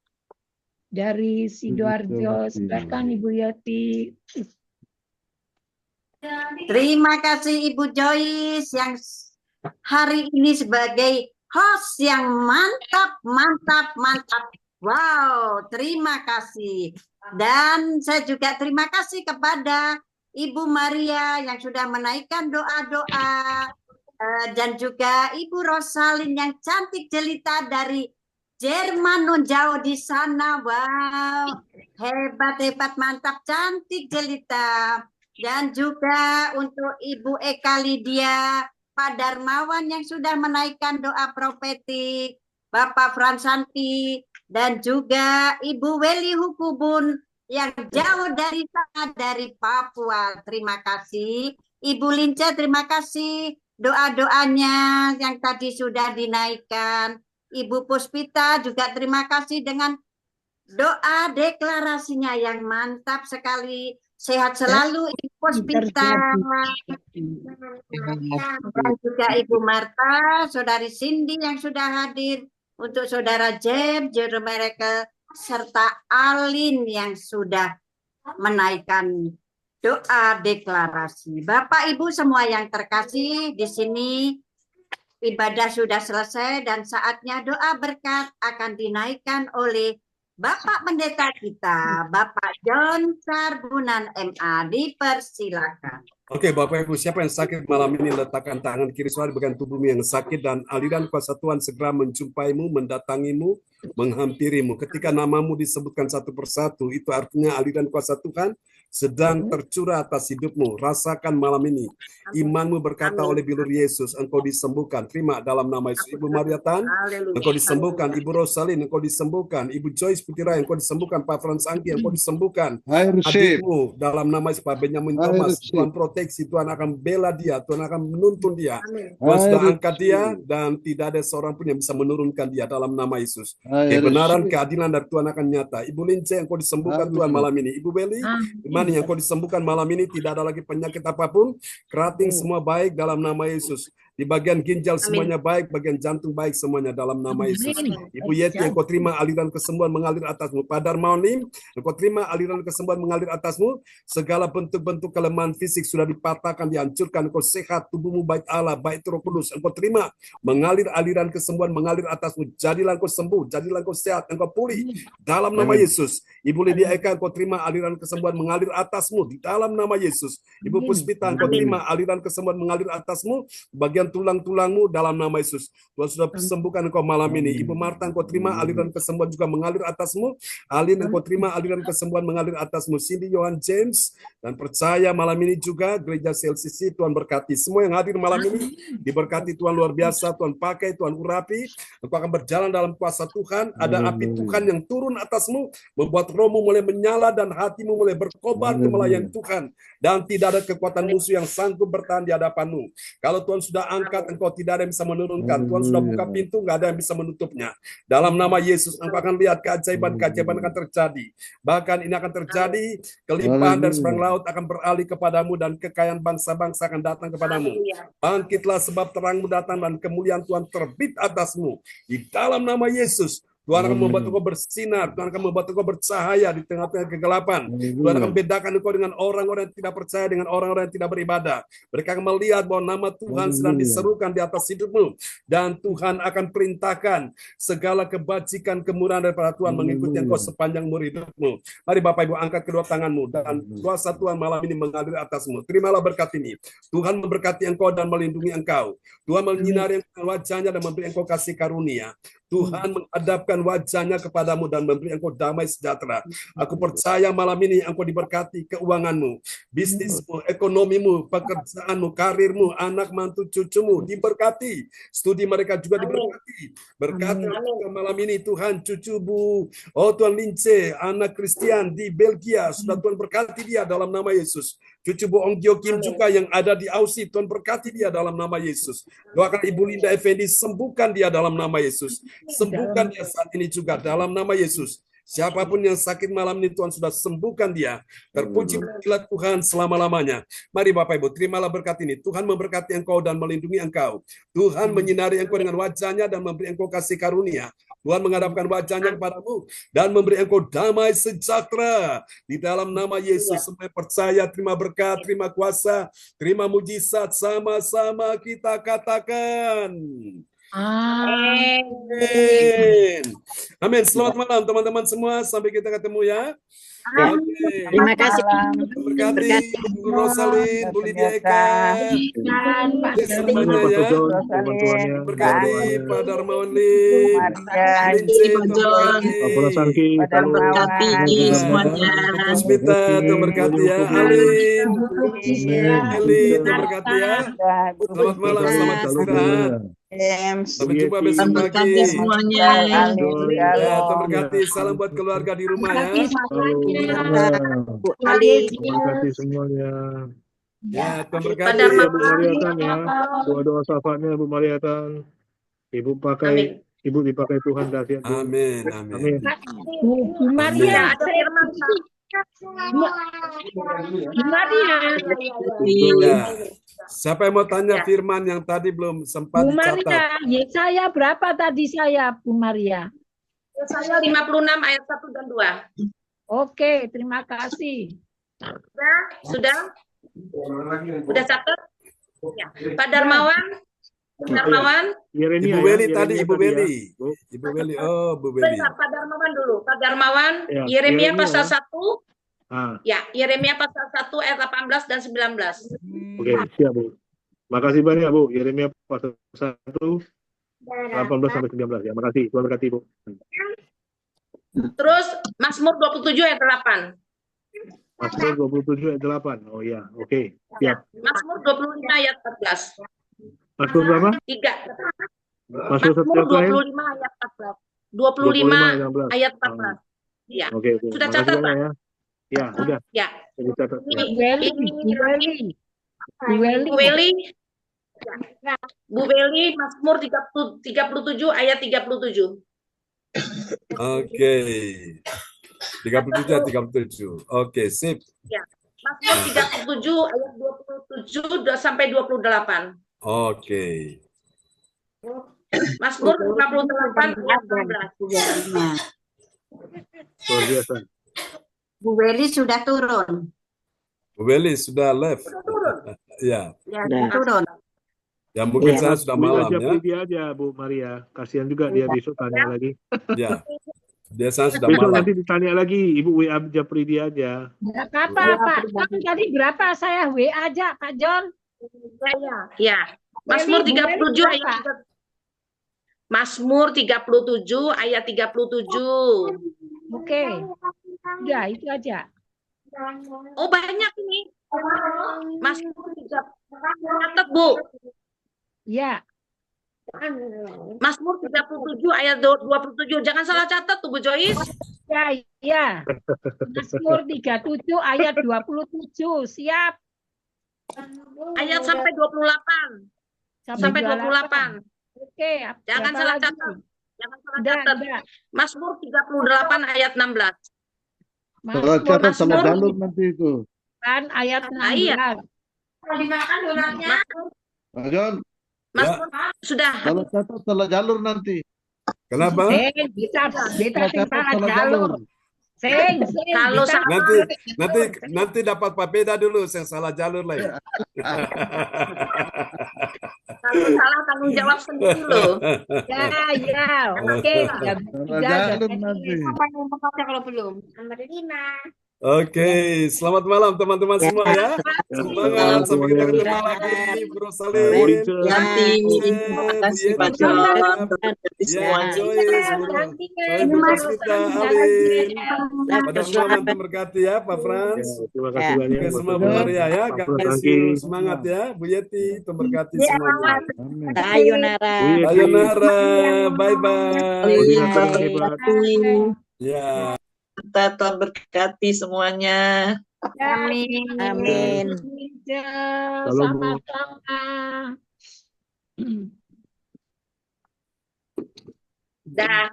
dari Sidoarjo. Silakan Ibu Yeti. Terima kasih Ibu Joyce yang hari ini sebagai host yang mantap. Wow, terima kasih. Dan saya juga terima kasih kepada Ibu Maria yang sudah menaikkan doa-doa. Dan juga Ibu Rosalin yang cantik jelita dari Jerman non jauh di sana. Wow, hebat, mantap, cantik jelita. Dan juga untuk Ibu Eka Lydia, Pak Darmawan yang sudah menaikkan doa profetik, Bapak Fransanti, dan juga Ibu Weli Hukubun yang jauh dari sana, dari Papua. Terima kasih. Ibu Linca, terima kasih doa-doanya yang tadi sudah dinaikkan. Ibu Puspita juga terima kasih dengan doa deklarasinya yang mantap sekali. Sehat selalu Ibu Puspita. Dan juga Ibu Marta, Saudari Cindy yang sudah hadir. Untuk Saudara Jeb, Jeremiah, serta Alin yang sudah menaikkan doa deklarasi. Bapak Ibu semua yang terkasih, di sini ibadah sudah selesai dan saatnya doa berkat akan dinaikkan oleh Bapak Pendeta kita, Bapak John Sarbunan MA. Dipersilakan. Oke, Bapak Ibu, siapa yang sakit malam ini letakkan tangan kiri suara di bagian tubuhmu yang sakit, dan aliran kuasa Tuhan segera menjumpaimu, mendatangimu, menghampirimu. Ketika namamu disebutkan satu persatu, itu artinya aliran kuasa Tuhan sedang tercurah atas hidupmu. Rasakan malam ini. Imanmu berkata oleh bilur Yesus, engkau disembuhkan. Terima dalam nama Yesus. Ibu Maria Tan, engkau disembuhkan. Ibu Rosalin, engkau disembuhkan. Ibu Joyce Putira, engkau disembuhkan. Pak Frans Anggi, engkau disembuhkan. Adikmu dalam nama Yesus. Pak Benjamin Thomas, Tuhan proteksi, Tuhan akan bela dia, Tuhan akan menuntun dia. Tuhan sudah angkat dia dan tidak ada seorang pun yang bisa menurunkan dia dalam nama Yesus. Kebenaran, keadilan dari Tuhan akan nyata. Ibu Lince, engkau disembuhkan Tuhan malam ini. Ibu Beli, yang kau disembuhkan malam ini, tidak ada lagi penyakit apapun, kerating semua baik dalam nama Yesus. Di bagian ginjal semuanya baik, bagian jantung baik semuanya dalam nama Yesus. Ibu Yeti, engkau terima aliran kesembuhan mengalir atasmu. Pak Darmawan, engkau terima aliran kesembuhan mengalir atasmu. Segala bentuk-bentuk kelemahan fisik sudah dipatahkan, dihancurkan. Engkau sehat, tubuhmu baik Allah, baik Roh Kudus. Engkau terima mengalir aliran kesembuhan mengalir atasmu. Jadilah engkau sembuh, jadilah engkau sehat, engkau pulih dalam nama Yesus. Ibu Lydia Eka, engkau terima aliran kesembuhan mengalir atasmu di dalam nama Yesus. Ibu Puspita, engkau terima aliran kesembuhan mengalir atasmu. Bagian dan tulang-tulangmu dalam nama Yesus. Tuhan sudah sembuhkan engkau malam ini. Ibu Marta, engkau terima aliran kesembuhan juga mengalir atasmu. Alin, engkau terima aliran kesembuhan mengalir atasmu. Cindy, Johan, James, dan percaya malam ini juga gereja CLCC Tuhan berkati. Semua yang hadir malam ini diberkati Tuhan luar biasa. Tuhan pakai, Tuhan urapi. Engkau akan berjalan dalam kuasa Tuhan. Ada api Tuhan yang turun atasmu, membuat rohmu mulai menyala dan hatimu mulai berkobar ke melayani Tuhan. Dan tidak ada kekuatan musuh yang sanggup bertahan di hadapanmu. Kalau Tuhan sudah angkat, engkau tidak ada yang bisa menurunkan. Tuhan sudah buka pintu, nggak ada yang bisa menutupnya. Dalam nama Yesus, engkau akan lihat keajaiban-keajaiban akan terjadi. Bahkan ini akan terjadi, kelimpahan dari seberang laut akan beralih kepadamu dan kekayaan bangsa-bangsa akan datang kepadamu. Bangkitlah sebab terangmu datang dan kemuliaan Tuhan terbit atasmu. Di dalam nama Yesus, Tuhan akan membuat engkau bersinar, Tuhan akan membuat engkau bercahaya di tengah-tengah kegelapan. Tuhan akan bedakan engkau dengan orang-orang yang tidak percaya, dengan orang-orang yang tidak beribadah. Mereka akan melihat bahwa nama Tuhan sedang diserukan di atas hidupmu. Dan Tuhan akan perintahkan segala kebajikan, kemurahan daripada Tuhan mengikuti engkau sepanjang umur hidupmu. Mari Bapak Ibu angkat kedua tanganmu dan kuasa Tuhan malam ini mengalir atasmu. Terimalah berkat ini. Tuhan memberkati engkau dan melindungi engkau. Tuhan menyinari wajahnya dan memberi engkau kasih karunia. Tuhan menghadapkan wajahnya kepadamu dan memberi engkau damai sejahtera. Aku percaya malam ini engkau diberkati keuanganmu, bisnismu, ekonomimu, pekerjaanmu, karirmu, anak, mantu, cucumu diberkati. Studi mereka juga diberkati. Berkati malam ini Tuhan cucu Bu, Tuan Lince, anak Kristian di Belgia, sudah Tuhan berkati dia dalam nama Yesus. Cucu Bu Ong Gyo Kim juga yang ada di Aussie, Tuhan berkati dia dalam nama Yesus. Doakan Ibu Linda Effendi, sembuhkan dia dalam nama Yesus. Sembuhkan dia saat ini juga dalam nama Yesus. Siapapun yang sakit malam ini Tuhan sudah sembuhkan dia. Terpuji Tuhan selama-lamanya. Mari Bapak Ibu, terimalah berkat ini. Tuhan memberkati engkau dan melindungi engkau. Tuhan menyinari engkau dengan wajahnya dan memberi engkau kasih karunia. Tuhan menghadapkan wajahnya kepadamu dan memberi engkau damai sejahtera. Di dalam nama Yesus, semua percaya, terima berkat, terima kuasa, terima mujizat, sama-sama kita katakan. Amin. Amin. Selamat malam teman-teman semua. Sampai kita ketemu ya. Oke. Terima kasih. Berkati Bu Rosalin, Bu Lydia Eka. Semuanya ya. Berkati Pak Darmawan Lim. Berkati semuanya. Puspita, berkati ya. Alin. Eli, berkati ya. Selamat malam, selamat istirahat. Sampai jumpa besok pagi semuanya. Ya, terberkati. Salam buat keluarga di rumah ya. Terima kasih semuanya. Ya, terberkati. Bu Mariatan ya. Doa-doa syafaatnya Bu Mariatan. Ibu pakai, Ibu dipakai Tuhan dahsyat. Amin, amin. Bu Maria, Ya. Siapa yang mau tanya firman yang tadi belum sempat Bu dicatat? Maria, Yesaya berapa tadi saya, Bu Maria? Yesaya 56 ayat 1 dan 2. Oke, terima kasih. Sudah catat? Ya. Pak Darmawan? Ibu Weli tadi, Ibu Weli. Ibu Weli, oh Bu Weli. Pak Darmawan dulu. Pak Darmawan, Yeremia pasal 1. Ya, Yeremia pasal 1 ayat 18 dan 19. Oke, siap Bu. Makasih banyak Bu. Yeremia pasal 1 18 sampai 19 ya. Makasih. Tuhan berkati Bu. Terus Mazmur 27 ayat 8. Mazmur 27 ayat 8. Oh ya, oke. Siap. Mazmur 25 ayat 14. Mazmur berapa? 3. Mazmur 25 ayat 14. 25 ayat 14. Ya. Oke. Sudah catat, Pak? Ya. Ya, sudah. Ya. Jadi catat. Bu Weli, Mazmur 37 ayat 37. Oke. 37 ayat 37. Oke, sip. Ya. Mazmur 37 ayat 27 sampai 28. Oke. Mazmur 58 ayat 16. Luar biasa. Bu Weli sudah turun. Bu Weli sudah left. Ya. Ya, turun. Ya mungkin saya sudah malam ya. Dia aja Bu Maria. Kasihan juga dia besok tanya lagi. Ya. Dia saya sudah besok malam. nanti ditanya lagi. Ibu WA Japri dia aja. Enggak apa-apa, Pak John. Tadi berapa saya WA aja, Pak John? Ya. Mazmur Eli, Bu Eli 37 ayat berapa? Mazmur 37 ayat 37. Oke. Udah, itu aja. Oh, banyak ini. Mazmur 3. Catat, Bu. Ya. Mazmur 37 ayat 27. Jangan salah catat tuh, Bu Joyce. Ya, ya. Mazmur 37 ayat 27. Siap. Ayat sampai 28. Sampai 28. Oke, Jangan berapa salah lagi? catat. Jangan salah Udah, catat. udah. Mazmur 38 ayat 16. Salah catat, salah Mazmur jalur nanti itu. Kan ayat 16. iya. Kalau dimakan donatnya. Pak John, Mazmur sudah. salah catat, salah jalur nanti. Kenapa? Bisa Salah catat, salah salah jalur. jalur. Kalau bisa. Nanti dapat papeda dulu, yang salah jalur lah ya. Kalau salah tanggung jawab sendiri loh. Ya. Oke. Ya, Salah jalur nanti. Apa yang pokoknya kalau belum? Nomor 5. Oke, selamat malam teman-teman semua ya. Semangat sampai kita ketemu lagi, Bro Salim. Terima kasih Pak John. Ya, Joyce, Bu Puspita, Alin. Pada semua mantan berkati ya, Pak Frans. Terima kasih banyak. Oke, semua Bu Maria ya. God bless you. Semangat ya, Bu Yeti, berkati semuanya. Sayonara. Sayonara, bye-bye. Ya. Tuhan berkati semuanya. Amin. Amin. Sama-sama. Dah.